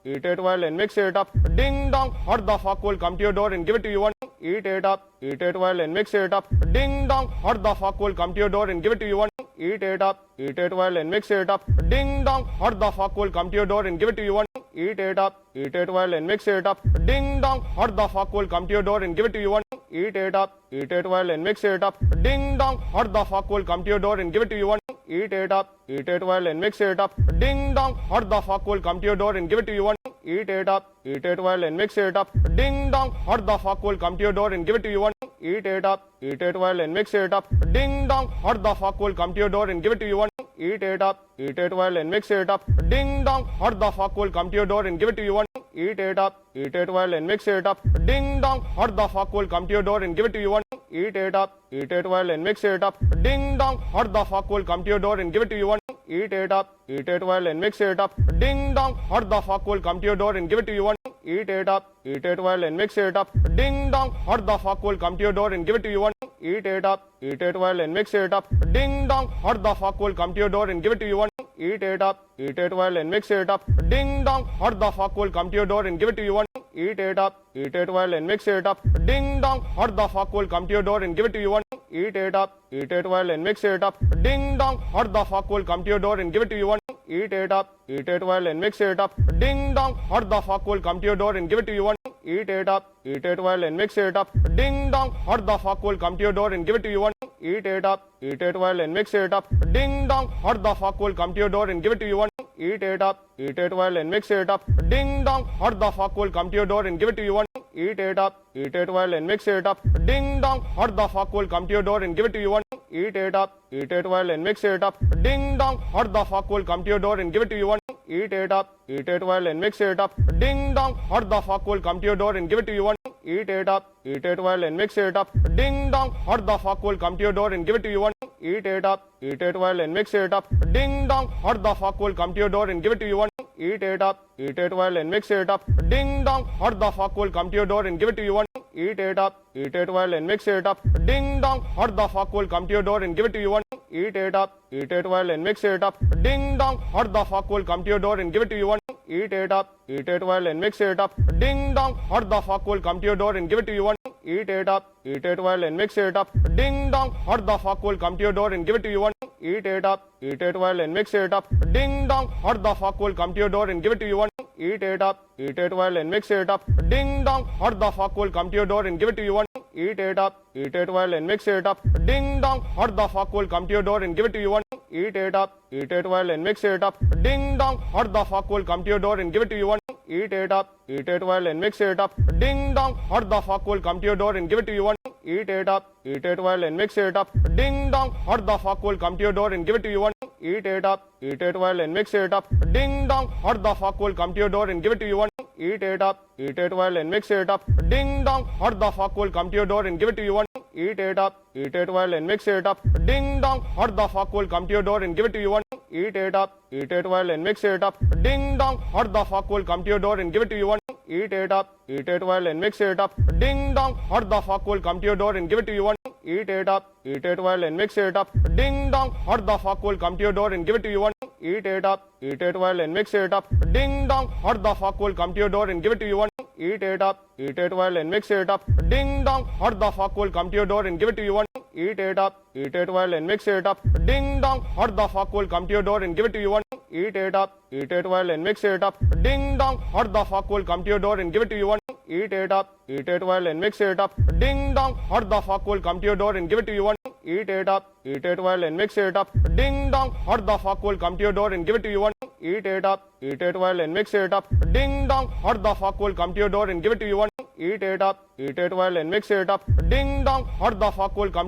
eat it well and mix it up. Ding dong, what the fuck will come to your door and give it to you one? Eat it up, eat it well and mix it up. Ding dong, what the fuck will come to your door and give it to you one? Eat it up, eat it well and mix it up. Ding dong, what the fuck will come to your door and give it to you one? Eat it up, eat it well and mix it up. Ding dong, what the fuck will come to your door and give it to you one? Eat it up, eat it well and mix it up. Ding dong, what the fuck will come to your door and give it to you one? Eat it up, eat it well and mix it up. Ding dong, what the fuck will come to your door and give it to you one? Eat it up, eat it well and mix it up. Ding dong, what the fuck will come to your door and give it to you one? Eat it up, eat it well and mix it up. Ding dong, what the fuck will come to your door and give it to you one? Eat it up, eat it well and mix it up. Ding dong, what the fuck will come to your door and give it to you one? eat it up, eat it well and mix it up. Ding dong, what the fuck will come to your door and give it to you one? Eat it up, eat it well and mix it up. Ding dong, what the fuck will come to your door and give it to you one? Eat it up, eat it well and mix it up. Ding dong, what the fuck will come to your door and give it to you one? Eat it up, eat it well and mix it up. Ding dong, what the fuck will come to your door and give it to you one? Eat it up, eat it well and mix it up. Ding dong, what the fuck will come to your door and give it to you one? Eat it up, eat it well and mix it up. Ding dong, what the fuck will come to your door and give it to you one? Eat it up, eat it well and mix it up. Ding dong, what the fuck will come to your door and give it to you one? Eat it up, eat it well and mix it up. Ding dong, what the fuck will come to your door and give it to you one? Eat it up, eat it well and mix it up. Ding dong, what the fuck will come to your door and give it to you one? Eat it up, eat it well and mix it up. Ding dong, what the fuck will come to your door and give it to you one? Eat it up, eat it well and mix it up. Ding dong, what the fuck will come to your door and give it to you one? Eat it up, eat it well and mix it up. Ding dong, what the fuck will come to your door and give it to you one? Eat it up, eat it well and mix it up. Ding dong, what the fuck will come to your door and give it to you one? Eat it up, eat it well and mix it up. Ding dong, what the fuck will come to your door and give it to you one? Eat it up, eat it well and mix it up. Ding dong, what the fuck will come to your door and give it to you one? Eat it up, eat it well and mix it up. Ding dong, what the fuck will come to your door and give it to you one? Eat it up, eat it well and mix it up. Ding dong, what the fuck will come to your door and give it to you one? Eat it up, eat it well and mix it up. Ding dong, what the fuck will come to your door and give it to you one? Eat it up, eat it well and mix it up. Ding dong, what the fuck will come to your door and give it to you one? Eat it up, eat it well and mix it up. Ding dong, what the fuck will come to your door and give it to you one? Eat it up, eat it well and mix it up. Ding dong, what the fuck will come to your door and give it to you one? Eat it up, eat it well and mix it up. Ding dong, what the fuck will come to your door and give it to you one? Eat it up, eat it well and mix it up. Ding dong, what the fuck will come to your door and give it to you one? Eat it up, eat it well and mix it up. Ding dong, what the fuck will come to your door and give it to you one? Eat it up, eat it well and mix it up. Ding dong, what the fuck will come to your door and give it to you one? Eat it up, eat it well and mix it up. Ding dong, what the fuck will come to your door and give it to you one? Eat it up, eat it well and mix it up. Ding dong, what the fuck will come to your door and give it to you one? Eat it up, eat it well and mix it up. Ding dong, what the fuck will come to your door and give it to you one? Eat it up, eat it well and mix it up. Ding dong, what the fuck will come to your door and give it to you one? Eat it up, eat it well and mix it up. Ding dong, what the fuck will come to your door and give it to you one? Eat it up, eat it well and mix it up. Ding dong, what the fuck will come to your door and give it to you one? Eat it up, eat it well and mix it up. Ding dong, what the fuck will come to your door and give it to you one? Eat it up, eat it well and mix it up. Ding dong, what the fuck will come to your door and give it to you one? Eat it up, eat it well and mix it up. Ding dong, what the fuck will come to your door and give it to you one? Eat it up, eat it well and mix it up. Ding dong, what the fuck will come to your door and give it to you one? Eat it up, eat it well and mix it up. Ding dong, what the fuck will come to your door and give it to you one? Eat it up, eat it well and mix it up. Ding dong, what the fuck will come to your door and give it to you one? Eat it up, eat it well and mix it up. Ding dong, what the fuck will come to your door and give it to you one? Eat it up, eat it well and mix it up. Ding dong, what the fuck will come to your door and give it to you one? Eat it up, eat it well and mix it up. Ding dong, what the fuck will come to your door and give it to you one? Eat it up, eat it well and mix it up. Ding dong, what the fuck will come to your door and give it to you one? Eat it up, eat it well and mix it up. Ding dong, what the fuck will come to your door and give it to you one? Eat it up, eat it well and mix it up. Ding dong, what the fuck will come to your door and give it to you one? Eat it up, eat it well and mix it up. Ding dong, what the fuck will come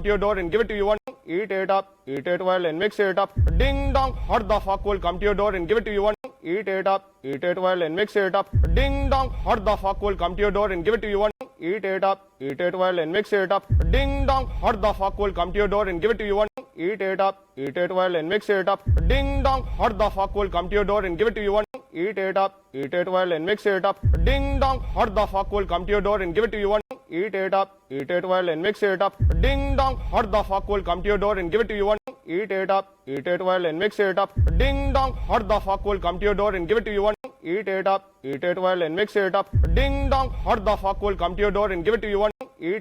to your door and give it to you one? Eat it up, eat it well and mix it up. Ding dong, what the fuck will come to your door and give it to you one? Eat it up, eat it well and mix it up. Ding dong, what the fuck will come to your door and give it to you one? Eat it up, eat it well and mix it up. Ding dong, what the fuck will come to your door and give it to you one? Eat it up, eat it well and mix it up. Ding dong, what the fuck will come to your door and give it to you one? Eat it up, eat it well and mix it up. Ding dong, what the fuck will come to your door and give it to you one? Eat it up, eat it well and mix it up. Ding dong, what the fuck will come to your door and give it to you one? Eat it up,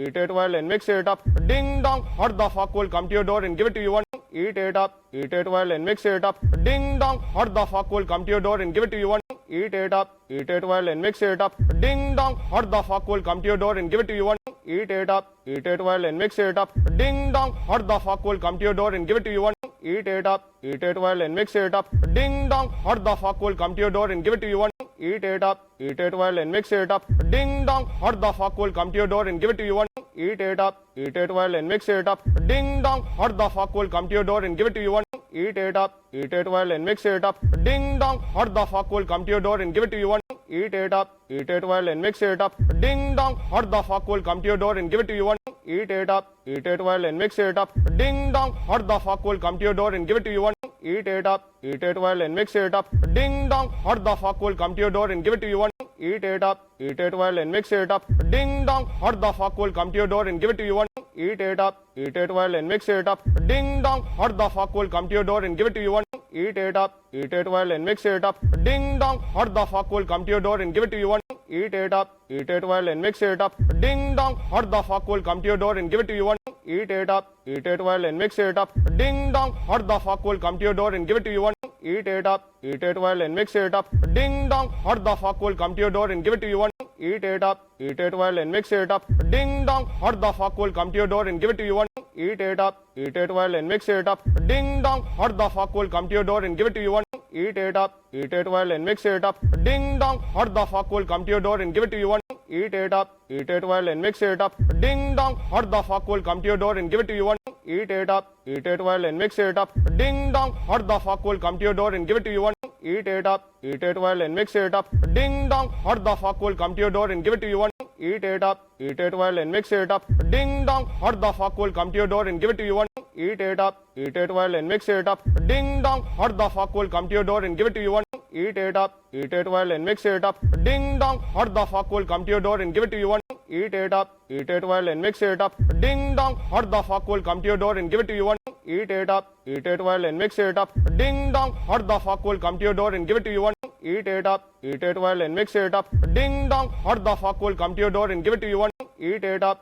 eat it well and mix it up. Ding dong, what the fuck will come to your door and give it to you one? Eat it up, eat it well and mix it up. Ding dong, what the fuck will come to your door and give it to you one? Eat it up, eat it well and mix it up. Ding dong, what the fuck will come to your door and give it to you one? Eat it up, eat it well and mix it up. Ding dong, what the fuck will come to your door and give it to you one? Eat it up, eat it well and mix it up. Ding dong, what the fuck will come to your door and give it to you one? Eat it up, eat it well and mix it up. Ding dong, what the fuck will come to your door and give it to you one? Eat it up, eat it well and mix it up. Ding dong, what the fuck will come to your door and give it to you one? Eat it up, eat it well and mix it up. Ding dong, what the fuck will come to your door and give it to you one? eat it up, eat it well and mix it up. Ding dong, what the fuck will come to your door and give it to you one? Eat it up, eat it well and mix it up. Ding dong, what the fuck will come to your door and give it to you one? Eat it up, eat it well and mix it up. Ding dong, what the fuck will come to your door and give it to you one? Eat it up, eat it well and mix it up. Ding dong, what the fuck will come to your door and give it to you one? Eat it up, eat it well and mix it up. Ding dong, what the fuck will come to your door and give it to you one? Eat it up, eat it well and mix it up. Ding dong, what the fuck will come to your door and give it to you one? Eat it up, eat it well and mix it up. Ding dong, what the fuck will come to your door and give it to you one? Eat it up, eat it well and mix it up. Ding dong, what the fuck will come to your door and give it to you one? Eat it up, eat it well and mix it up. Ding dong, what the fuck will come to your door and give it to you one? Eat it up, eat it well and mix it up. Ding dong, what the fuck will come to your door and give it to you one? Eat it up, eat it well and mix it up. Ding dong, what the fuck will come to your door and give it to you one? Eat it up, eat it well and mix it up. Ding dong, what the fuck will come to your door and give it to you one? Eat it up, eat it well and mix it up. Ding dong, what the fuck will come to your door and give it to you one? Eat it up, eat it well and mix it up. Ding dong, what the fuck will come to your door and give it to you one? Eat it up, eat it well and mix it up. Ding dong, what the fuck will come to your door and give it to you one? Eat it up, eat it well and mix it up. Ding dong, what the fuck will come to your door and give it to you one? Eat it up, eat it well and mix it up. Ding dong, what the fuck will come to your door and give it to you one? Eat it up, eat it well and mix it up. Ding dong, what the fuck will come to your door and give it to you one? Eat it up, eat it well and mix it up. Ding dong, what the fuck will come to your door and give it to you one? Eat it up, eat it well and mix it up. Ding dong, what the fuck will come to your door and give it to you one? Eat it up, eat it well and mix it up. Ding dong, what the fuck will come to your door and give it to you one? Eat it up, eat it well and mix it up. Ding dong, what the fuck will come to your door and give it to you one? Eat it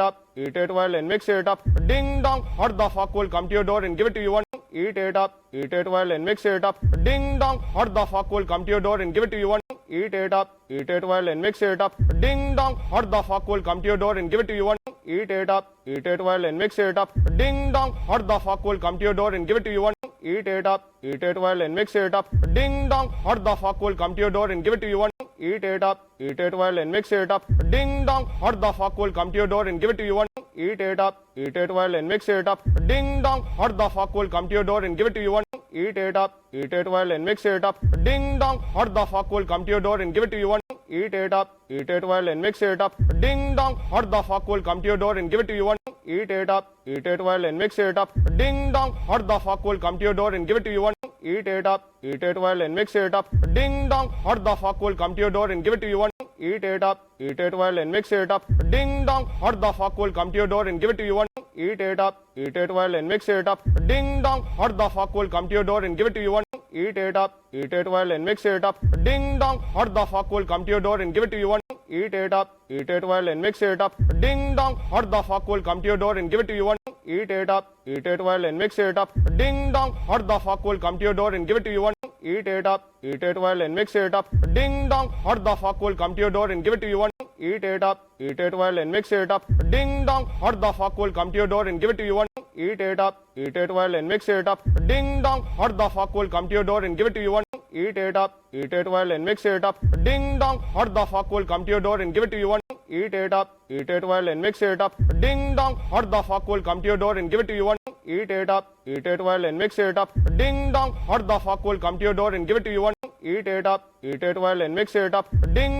up, eat it well and mix it up. Ding dong, what the fuck will come to your door and give it to you one? Eat it up, eat it well and mix it up. Ding dong, what the fuck will come to your door and give it to you one? Eat it up, eat it well and mix it up. Ding dong, what the fuck will come to your door and give it to you one? Eat it up, eat it well and mix it up. Ding dong, what the fuck will come to your door and give it to you one? Eat it up, eat it well and mix it up. Ding dong, what the fuck will come to your door and give it to you one? Eat it up, eat it well and mix it up. Ding dong, what the fuck will come to your door and give it to you one? Eat it up, eat it well and mix it up. Ding dong, what the fuck will come to your door and give it to you one? Eat it up, eat it well and mix it up. Ding dong, what the fuck will come to your door and give it to you one? Eat it up, eat it well and mix it up. Ding dong, what the fuck will come to your door and give it to you one? Eat it up, eat it well and mix it up. Ding dong, what the fuck will come to your door and give it to you one? Eat it up, eat it well and mix it up. Ding dong, what the fuck will come to your door and give it to you one? Eat it up, eat it well and mix it up. Ding dong, what the fuck will come to your door and give it to you one? Eat it up, eat it well and mix it up. Ding dong, what the fuck will come to your door and give it to you one? Eat it up, eat it well and mix it up. Ding dong, what the fuck will come to your door and give it to you one? Eat it up, eat it well and mix it up. Ding dong, what the fuck will come to your door and give it to you one? Eat it up, eat it well and mix it up. Ding dong, what the fuck will come to your door and give it to you one? Eat it up, eat it well and mix it up. Ding dong, what the fuck will come to your door and give it to you one? Eat it up, eat it well and mix it up. Ding dong, what the fuck will come to your door and give it to you one? Eat it up, eat it well and mix it up. Ding dong, what the fuck will come to your door and give it to you one? Eat it up, eat it well and mix it up. Ding dong, what the fuck will come to your door and give it to you one? Eat it up, eat it well and mix it up. Ding dong, what the fuck will come to your door and give it to you one? Eat it up, eat it well and mix it up. Ding dong, what the fuck will come to your door and give it to you one? Eat it up, eat it well and mix it up. Ding dong, what the fuck will come to your door and give it to you one? Eat it up, eat it well and mix it up. Ding dong, what the fuck will come to your door and give it to you one? Eat it up, eat it well and mix it up. Ding dong, what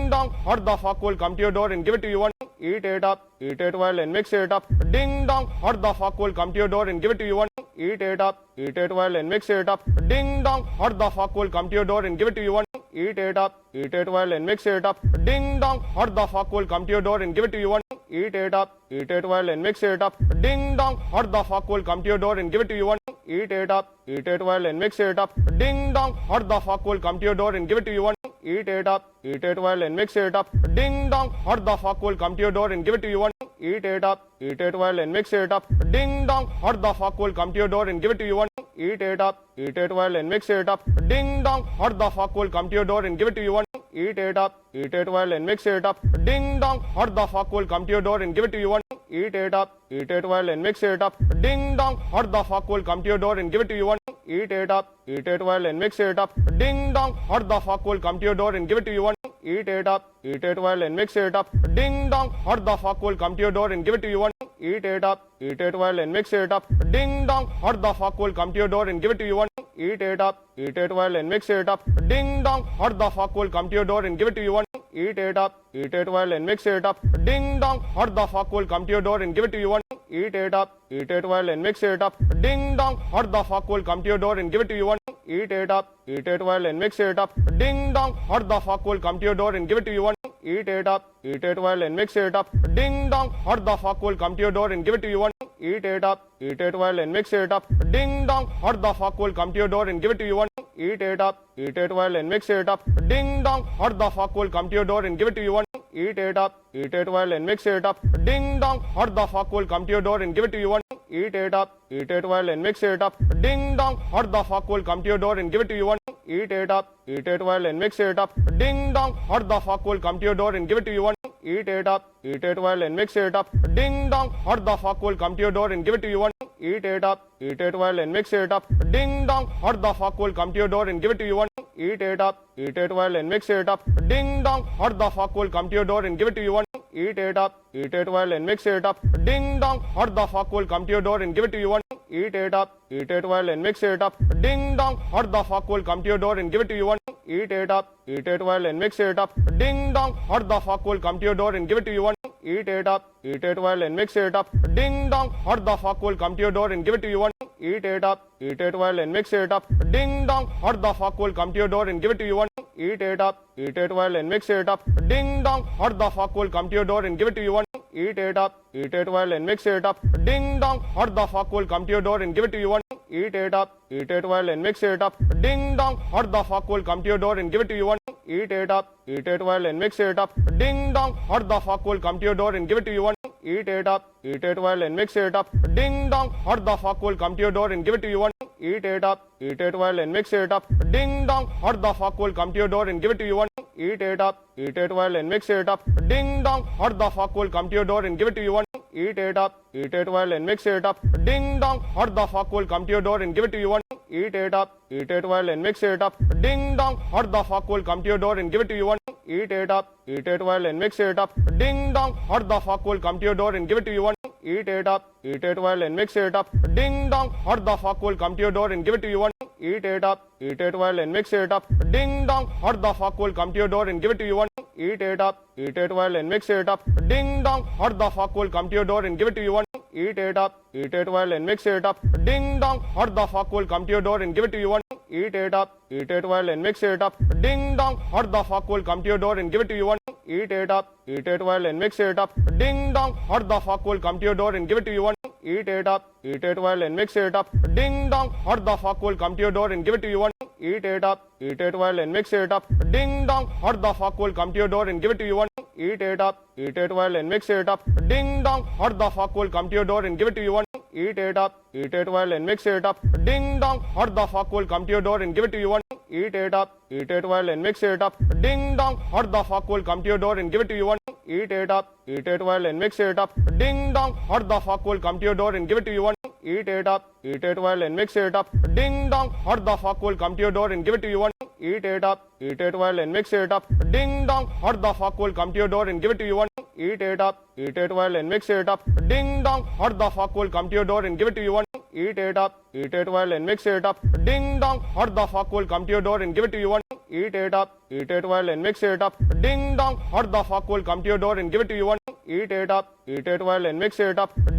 the fuck will come to your door and give it to you one? Eat it up, eat it well and mix it up. Ding dong, what the fuck will come to your door and give it to you one? Eat it up, eat it well and mix it up. Ding dong, what the fuck will come to your door and give it to you one? Eat it up, eat it well and mix it up. Ding dong, what the fuck will come to your door and give it to you one? Eat it up, eat it well and mix it up. Ding dong, what the fuck will come to your door and give it to you one? Eat it up, eat it well and mix it up. Ding dong, what the fuck will come to your door and give it to you one? Eat it up, eat it well and mix it up. Ding dong, what the fuck will come to your door and give it to you one? Eat it up, eat it well and mix it up. Ding dong, what the fuck will come to your door and give it to you one? Eat it up, eat it well and mix it up. Ding dong, what the fuck will come to your door and give it to you one? Eat it up, eat it well and mix it up. Ding dong, what the fuck will come to your door and give it to you one? Eat it up, eat it well and mix it up. Ding dong, what the fuck will come to your door and give it to you one? Eat it up, eat it well and mix it up. Ding dong, what the fuck will come to your door and give it to you one? eat it up, eat it well and mix it up. Ding dong, what the fuck will come to your door and give it to you one? Eat it up, eat it well and mix it up. Ding dong, what the fuck will come to your door and give it to you one? Eat it up, eat it well and mix it up. Ding dong, what the fuck will come to your door and give it to you one? Eat it up, eat it well and mix it up. Ding dong, what the fuck will come to your door and give it to you one? Eat it up, eat it well and mix it up. Ding dong, what the fuck will come to your door and give it to you one? Eat it up, eat it well and mix it up. Ding dong, what the fuck will come to your door and give it to you one? Eat it up, eat it well and mix it up. Ding dong, what the fuck will come to your door and give it to you one? Eat it up, eat it well and mix it up. Ding dong, what the fuck will come to your door and give it to you one? Eat it up, eat it well and mix it up. Ding dong, what the fuck will come to your door and give it to you one? Eat it up, eat it well and mix it up. Ding dong, what the fuck will come to your door and give it to you one? Eat it up, eat it well and mix it up. Ding dong, what the fuck will come to your door and give it to you one? Eat it up, eat it well and mix it up. Ding dong, what the fuck will come to your door and give it to you one? Eat it up, eat it well and mix it up. Ding dong, what the fuck will come to your door and give it to you one? Eat it up, eat it well and mix it up. Ding dong, what the fuck will come to your door and give it to you one? Eat it up, eat it well and mix it up. Ding dong, what the fuck will come to your door and give it to you one? Eat it up, eat it well and mix it up. Ding dong, what the fuck will come to your door and give it to you one? Eat it up, eat it well and mix it up. Ding dong, what the fuck will come to your door and give it to you one? Eat it up, eat it well and mix it up. Ding dong, what the fuck will come to your door and give it to you one? Eat it up, eat it well and mix it up. Ding dong, what the fuck will come to your door and give it to you one? Eat it up, eat it well and mix it up. Ding dong, what the fuck will come to your door and give it to you one? Eat it up, eat it well and mix it up. Ding dong, what the fuck will come to your door and give it to you one? Eat it up, eat it well and mix it up. Ding dong, what the fuck will come to your door and give it to you one? Eat it up, eat it well and mix it up. Ding dong, what the fuck will come to your door and give it to you one? Eat it up, eat it well and mix it up. Ding dong, what the fuck will come to your door and give it to you one? Eat it up, eat it well and mix it up. Ding dong, what the fuck will come to your door and give it to you one? Eat it up, eat it well and mix it up. Ding dong, what the fuck will come to your door and give it to you one? Eat it up, eat it well and mix it up. Ding dong, what the fuck will come to your door and give it to you one? Eat it up, eat it well and mix it up. Ding dong, what the fuck will come to your door and give it to you one? Eat it up, eat it well and mix it up. Ding dong, what the fuck will come to your door and give it to you one? Eat it up, eat it well and mix it up. Ding dong, what the fuck will come to your door and give it to you one? Eat it up, eat it well and mix it up. Ding dong, what the fuck will come to your door and give it to you one? Eat it up, eat it well and mix it up. Ding dong, what the fuck will come to your door and give it to you one? Eat it up, eat it well and mix it up. Ding dong, what the fuck will come to your door and give it to you one? Eat it up, eat it well and mix it up. Ding dong, what the fuck will come to your door and give it to you one? Eat it up, eat it well and mix it up. Ding dong, what the fuck will come to your door and give it to you one? Eat it up, eat it well and mix it up. Ding dong, what the fuck will come to your door and give it to you one? Eat it up, eat it well and mix it up. Ding dong, what the fuck will come to your door and give it to you one? Eat it up, eat it well and mix it up. Ding dong, what the fuck will come to your door and give it to you one? Eat it up, eat it well and mix it up. Ding dong, what the fuck will come to your door and give it to you one? Eat it up, eat it well and mix it up. Ding dong, what the fuck will come to your door and give it to you one? Eat it up, eat it well and mix it up. Ding dong, what the fuck will come to your door and give it to you one? Eat it up, eat it well and mix it up. Ding dong, what the fuck will come to your door and give it to you one? Eat it up, eat it well and mix it up. Ding dong, what the fuck will come to your door and give it to you one? Eat it up, eat it well and mix it up. Ding dong, what the fuck will come to your door and give it to you one? Eat it up, eat it well and mix it up. Ding dong, what the fuck will come to your door and give it to you one? Eat it up, eat it well and mix it up. Ding dong, what the fuck will come to your door and give it to you one? Eat it up, eat it well and mix it up.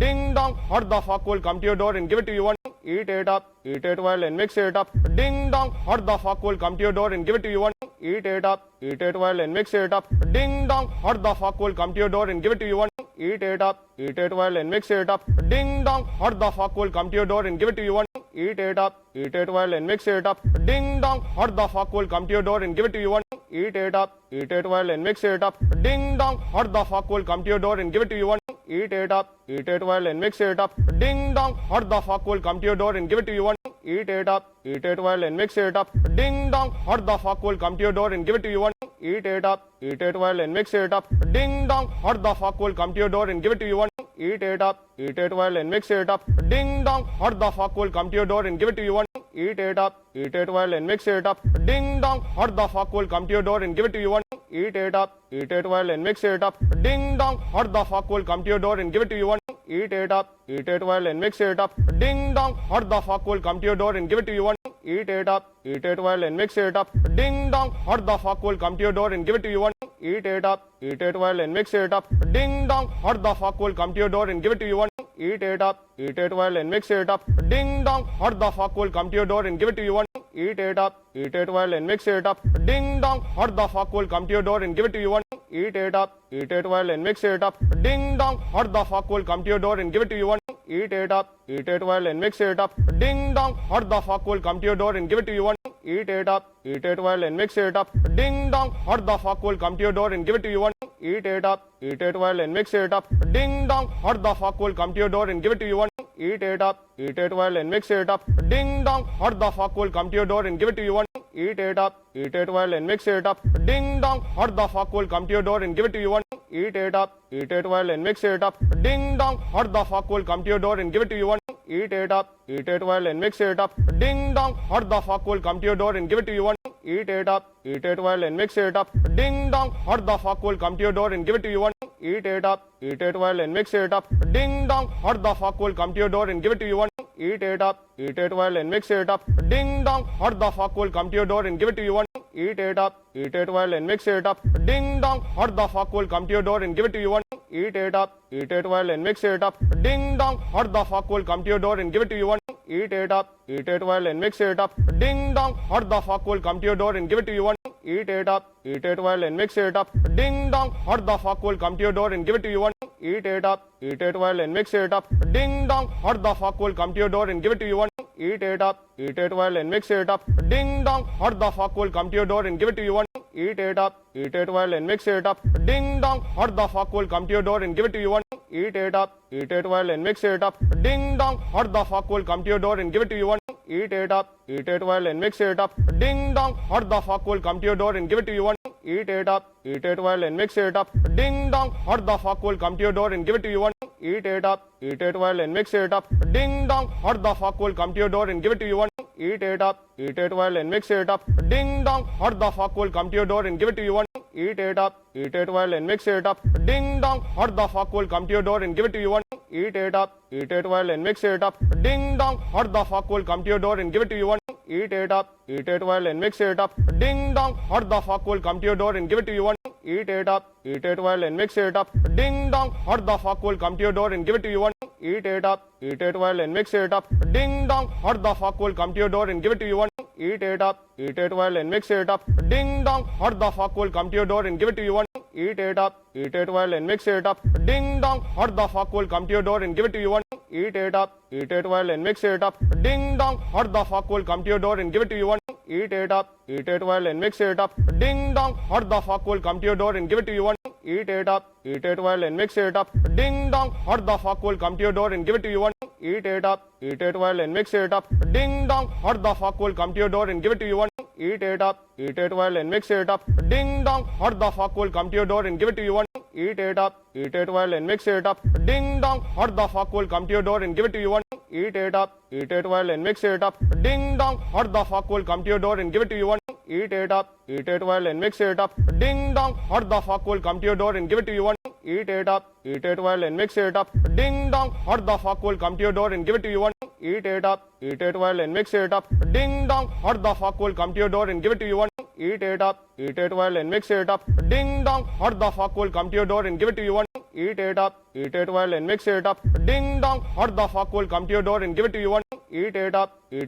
Ding dong, what the fuck will come to your door and give it to you one? Eat it up, eat it well and mix it up. Ding dong, what the fuck will come to your door and give it to you one? Eat it up, eat it well and mix it up. Ding dong, what the fuck will come to your door and give it to you one? Eat it up, eat it well and mix it up. Ding dong, what the fuck will come to your door and give it to you one? Eat it up, eat it well and mix it up. Ding dong, what the fuck will come to your door and give it to you one? Eat it up, eat it well and mix it up. Ding dong, what the fuck will come to your door and give it to you one? Eat it up, eat it well and mix it up. Ding dong, what the fuck will come to your door and give it to you one? Eat it up, eat it well and mix it up. Ding dong, what the fuck will come to your door and give it to you one? Eat it up, eat it well and mix it up. Ding dong, what the fuck will come to your door and give it to you one? Eat it up, eat it well and mix it up. Ding dong, what the fuck will come to your door and give it to you one? Eat it up, eat it well and mix it up. Ding dong, what the fuck will come to your door and give it to you one? eat it up, eat it well and mix it up. Ding dong, what the fuck will come to your door and give it to you one? Eat it up, eat it well and mix it up. Ding dong, what the fuck will come to your door and give it to you one? Eat it up, eat it well and mix it up. Ding dong, what the fuck will come to your door and give it to you one? Eat it up, eat it well and mix it up. Ding dong, what the fuck will come to your door and give it to you one? Eat it up, eat it well and mix it up. Ding dong, what the fuck will come to your door and give it to you one? Eat it up, eat it well and mix it up. Ding dong, what the fuck will come to your door and give it to you one? Eat it up, eat it well and mix it up. Ding dong, what the fuck will come to your door and give it to you one? Eat it up, eat it well and mix it up. Ding dong, what the fuck will come to your door and give it to you one? Eat it up, eat it well and mix it up. Ding dong, what the fuck will come to your door and give it to you one? Eat it up, eat it well and mix it up. Ding dong, what the fuck will come to your door and give it to you one? Eat it up, eat it well and mix it up. Ding dong, what the fuck will come to your door and give it to you one? Eat it up, eat it well and mix it up. Ding dong, what the fuck will come to your door and give it to you one? Eat it up, eat it well and mix it up. Ding dong, what the fuck will come to your door and give it to you one? Eat it up, eat it well and mix it up. Ding dong, what the fuck will come to your door and give it to you one? Eat it up, eat it well and mix it up. Ding dong, what the fuck will come to your door and give it to you one? Eat it up, eat it well and mix it up. Ding dong, what the fuck will come to your door and give it to you one? Eat it up, eat it well and mix it up. Ding dong, what the fuck will come to your door and give it to you one? Eat it up, eat it well and mix it up. Ding dong, what the fuck will come to your door and give it to you one? Eat it up, eat it well and mix it up. Ding dong, what the fuck will come to your door and give it to you one? Eat it up, eat it well and mix it up. Ding dong, what the fuck will come to your door and give it to you one? Eat it up, eat it well and mix it up. Ding dong, what the fuck will come to your door and give it to you one? Eat it up, eat it well and mix it up. Ding dong, what the fuck will come to your door and give it to you one? Eat it up, eat it well and mix it up. Ding dong, what the fuck will come to your door and give it to you one? Eat it up, eat it well and mix it up. Ding dong, what the fuck will come to your door and give it to you one? Eat it up, eat it well and mix it up. Ding dong, what the fuck will come to your door and give it to you one? Eat it up, eat it well and mix it up. Ding dong, what the fuck will come to your door and give it to you one? Eat it up, eat it well and mix it up. Ding dong, what the fuck will come to your door and give it to you one? Eat it up, eat it well and mix it up. Ding dong, what the fuck will come to your door and give it to you one? Eat it up, eat it well and mix it up. Ding dong, what the fuck will come to your door and give it to you one? Eat it up, eat it well and mix it up. Ding dong, what the fuck will come to your door and give it to you one? Eat it up, eat it well and mix it up. Ding dong, what the fuck will come to your door and give it to you one? Eat it up, eat it well and mix it up. Ding dong, what the fuck will come to your door and give it to you one? Eat it up, eat it well and mix it up. Ding dong, what the fuck will come to your door and give it to you one? Eat it up, eat it well and mix it up. Ding dong, what the fuck will come to your door and give it to you one? Eat it up, eat it well and mix it up. Ding dong, what the fuck will come to your door and give it to you one? Eat it up, eat it well and mix it up. Ding dong, what the fuck will come to your door and give it to you one? Eat it up, eat it well and mix it up. Ding dong, what the fuck will come to your door and give it to you one? Eat it up, eat it well and mix it up. Ding dong, what the fuck will come to your door and give it to you one? Eat it up, eat it well and mix it up. Ding dong, what the fuck will come to your door and give it to you one? Eat it up, eat it well and mix it up. Ding dong, what the fuck will come to your door and give it to you one? Eat it up, eat it well and mix it up. Ding dong, what the fuck will come to your door and give it to you one? Eat it up, eat it well and mix it up. Ding dong, what the fuck will come to your door and give it to you one? Eat it up, eat it well and mix it up. Ding dong, what the fuck will come to your door and give it to you one? Eat it up, eat it well and mix it up. Ding dong, what the fuck will come to your door and give it to you one? Eat it up, eat it well and mix it up. Ding dong, what the fuck will come to your door and give it to you one? Eat it up, eat it well and mix it up. Ding dong, what the fuck will come to your door and give it to you one? Eat it up, eat it well and mix it up. Ding dong, what the fuck will come to your door and give it to you one? Eat it up, eat it well and mix it up. Ding dong, what the fuck will come to your door and give it to you one? Eat it up, eat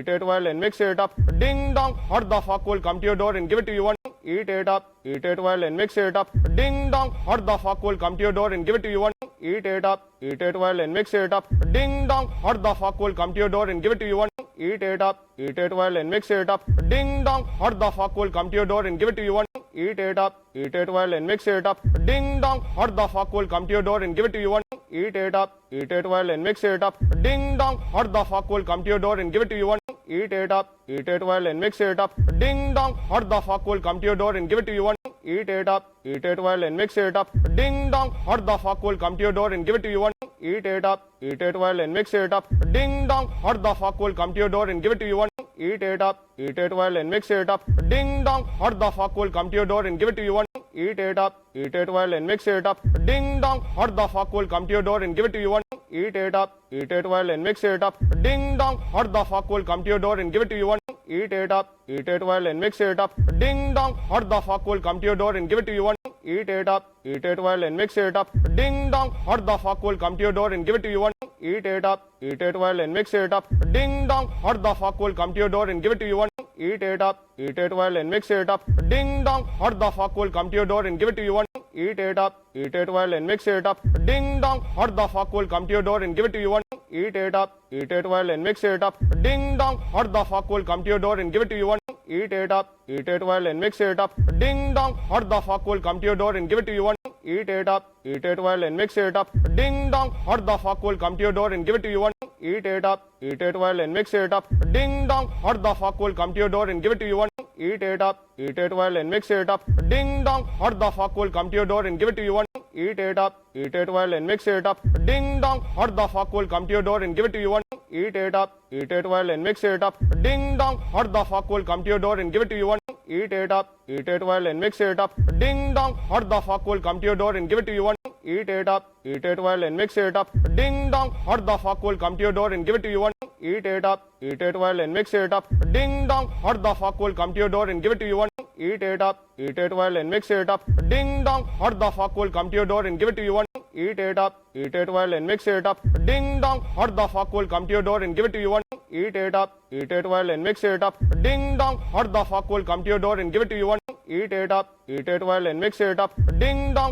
it well and mix it up. Ding dong, what the fuck will come to your door and give it to you one? Eat it up, eat it well and mix it up. Ding dong, what the fuck will come to your door and give it to you one? Eat it up, eat it well and mix it up. Ding dong, what the fuck will come to your door and give it to you one? Eat it up, eat it well and mix it up. Ding dong, what the fuck will come to your door and give it to you one? Eat it up, eat it well and mix it up. Ding dong, what the fuck will come to your door and give it to you one? Eat it up, eat it well and mix it up. Ding dong, what the fuck will come to your door and give it to you one? Eat it up, eat it well and mix it up. Ding dong, what the fuck will come to your door and give it to you one? Eat it up, eat it well and mix it up. Ding dong, what the fuck will come to your door and give it to you one? Eat it up, eat it well and mix it up. Ding dong, what the fuck will come to your door and give it to you one? eat it up, eat it well and mix it up. Ding dong, what the fuck will come to your door and give it to you one? Eat it up, eat it well and mix it up. Ding dong, what the fuck will come to your door and give it to you one? Eat it up, eat it well and mix it up. Ding dong, what the fuck will come to your door and give it to you one? Eat it up, eat it well and mix it up. Ding dong, what the fuck will come to your door and give it to you one? Eat it up, eat it well and mix it up. Ding dong, what the fuck will come to your door and give it to you one? Eat it up, eat it well and mix it up. Ding dong, what the fuck will come to your door and give it to you one? Eat it up, eat it well and mix it up. Ding dong, what the fuck will come to your door and give it to you one? Eat it up, eat it well and mix it up. Ding dong, what the fuck will come to your door and give it to you one? Eat it up, eat it well and mix it up. Ding dong, what the fuck will come to your door and give it to you one? Eat it up, eat it well and mix it up. Ding dong, what the fuck will come to your door and give it to you one? Eat it up, eat it well and mix it up. Ding dong, what the fuck will come to your door and give it to you one? Eat it up, eat it well and mix it up. Ding dong, what the fuck will come to your door and give it to you one? Eat it up, eat it well and mix it up. Ding dong, what the fuck will come to your door and give it to you one? Eat it up, eat it well and mix it up. Ding dong, what the fuck will come to your door and give it to you one? Eat it up, eat it well and mix it up. Ding dong, what the fuck will come to your door and give it to you one? Eat it up, eat it well and mix it up. Ding dong, what the fuck will come to your door and give it to you one? Eat it up, eat it well and mix it up. Ding dong, what the fuck will come to your door and give it to you one? Eat it up, eat it well and mix it up. Ding dong, what the fuck will come to your door and give it to you one? Eat it up, eat it well and mix it up. Ding dong, what the fuck will come to your door and give it to you one? Eat it up, eat it well and mix it up. Ding dong, what the fuck will come to your door and give it to you one? Eat it up, eat it well and mix it up. Ding dong, what the fuck will come to your door and give it to you one? Eat it up, eat it well and mix it up. Ding dong, what the fuck will come to your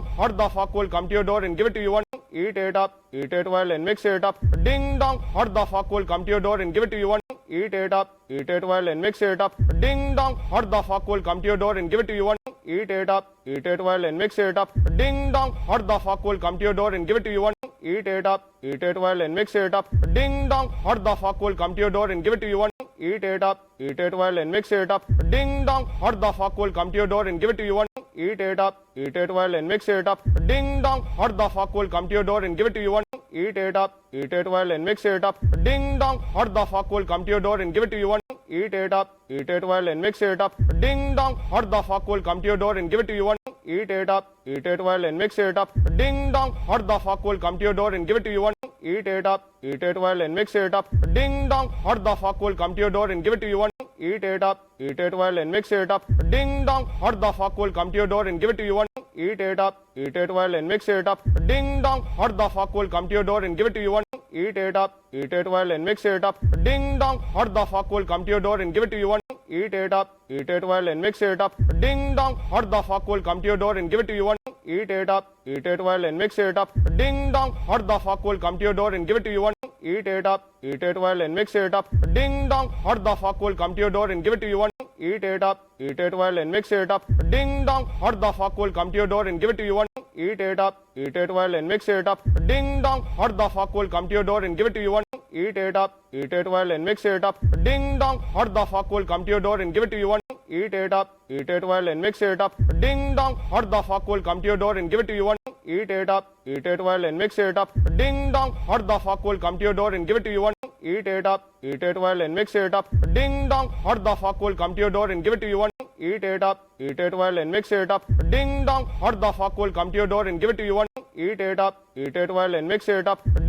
door and give it to you one? Eat it up, eat it well and mix it up. Ding dong, what the fuck will come to your door and give it to you one? Eat it up, eat it well and mix it up. Ding dong, what the fuck will come to your door and give it to you one? Eat it up, eat it well and mix it up. Ding dong, what the fuck will come to your door and give it to you one? Eat it up, eat it well and mix it up. Ding dong, what the fuck will come to your door and give it to you one? Eat it up, eat it well and mix it up. Ding dong, what the fuck will come to your door and give it to you one? Eat it up, eat it well and mix it up. Ding dong, what the fuck will come to your door and give it to you one? Eat it up, eat it well and mix it up. Ding dong, what the fuck will come to your door and give it to you one? Eat it up, eat it well and mix it up. Ding dong, what the fuck will come to your door and give it to you one? Eat it up, eat it well and mix it up. Ding dong, what the fuck will come to your door and give it to you one? Eat it up, eat it well and mix it up. Ding dong, what the fuck will come to your door and give it to you one? Eat it up, eat it well and mix it up. Ding dong, what the fuck will come to your door and give it to you one? Eat it up, eat it well and mix it up. Ding dong, what the fuck will come to your door and give it to you one? Eat it up, eat it well and mix it up. Ding dong, what the fuck will come to your door and give it to you one? Eat it up, eat it well and mix it up. Ding dong, what the fuck will come to your door and give it to you one? Eat it up, eat it well and mix it up. Ding dong, what the fuck will come to your door and give it to you one? Eat it up, eat it well and mix it up. Ding dong, what the fuck will come to your door and give it to you one? Eat it up, eat it well and mix it up. Ding dong, what the fuck will come to your door and give it to you one? Eat it up, eat it well and mix it up. Ding dong, what the fuck will come to your door and give it to you one? Eat it up, eat it well and mix it up. Ding dong, what the fuck will come to your door and give it to you one? Eat it up, eat it well and mix it up. Ding dong, what the fuck will come to your door and give it to you one? Eat it up, eat it well and mix it up. Ding dong, what the fuck will come to your door and give it to you one? Eat it up, eat it well and mix it up. Ding dong, what the fuck will come to your door and give it to you one? Eat it up, eat it well and mix it up. Ding dong, what the fuck will come to your door and give it to you one? Eat it up, eat it well and mix it up. Ding dong, what the fuck will come to your door and give it to you one? Eat it up, eat it well and mix it up.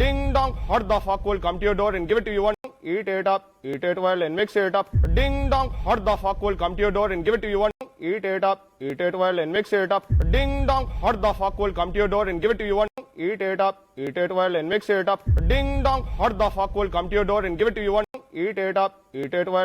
Ding dong, what the fuck will come to your door and give it to you one? Eat it up, eat it well and mix it up. Ding dong, what the fuck will come to your door and give it to you one? Eat it up, eat it well and mix it up. Ding dong, what the fuck will come to your door and give it to you one? Eat it up, eat it well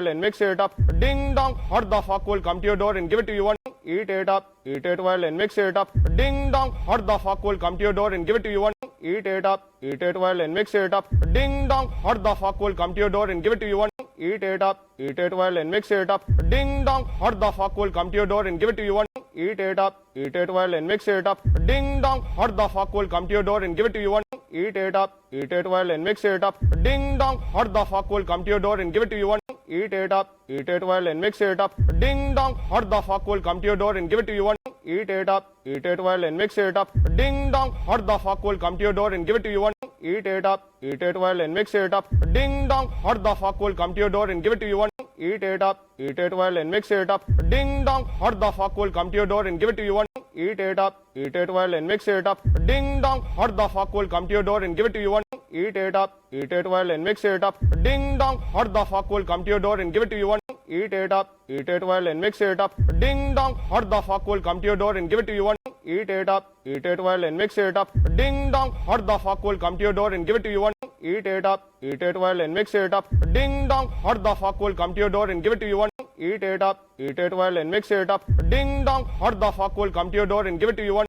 and mix it up. Ding dong, what the fuck will come to your door and give it to you one? Eat it up, eat it well and mix it up. Ding dong, what the fuck will come to your door and give it to you one? Eat it up, eat it well and mix it up. Ding dong, what the fuck will come to your door and give it to you one? Eat it up, eat it well and mix it up. Ding dong, what the fuck will come to your door and give it to you one? Eat it up, eat it well and mix it up. Ding dong, what the fuck will come to your door and give it to you one? Eat it up, eat it well and mix it up. Ding dong, what the fuck will come to your door and give it to you one? Eat it up, eat it well and mix it up. Ding dong, what the fuck will come to your door and give it to you one? Eat it up, eat it well and mix it up. Ding dong, what the fuck will come to your door and give it to you one? Eat it up, eat it well and mix it up. Ding dong, what the fuck will come to your door and give it to you one? eat it up, eat it well and mix it up. Ding dong, what the fuck will come to your door and give it to you one? Eat it up, eat it well and mix it up. Ding dong, what the fuck will come to your door and give it to you one? Eat it up, eat it well and mix it up. Ding dong, what the fuck will come to your door and give it to you one? Eat it up, eat it well and mix it up. Ding dong, what the fuck will come to your door and give it to you one? Eat it up, eat it well and mix it up. Ding dong, what the fuck will come to your door and give it to you one? Eat it up, eat it well and mix it up. Ding dong, what the fuck will come to your door and give it to you one? Eat it up, eat it well and mix it up. Ding dong, what the fuck will come to your door and give it to you one?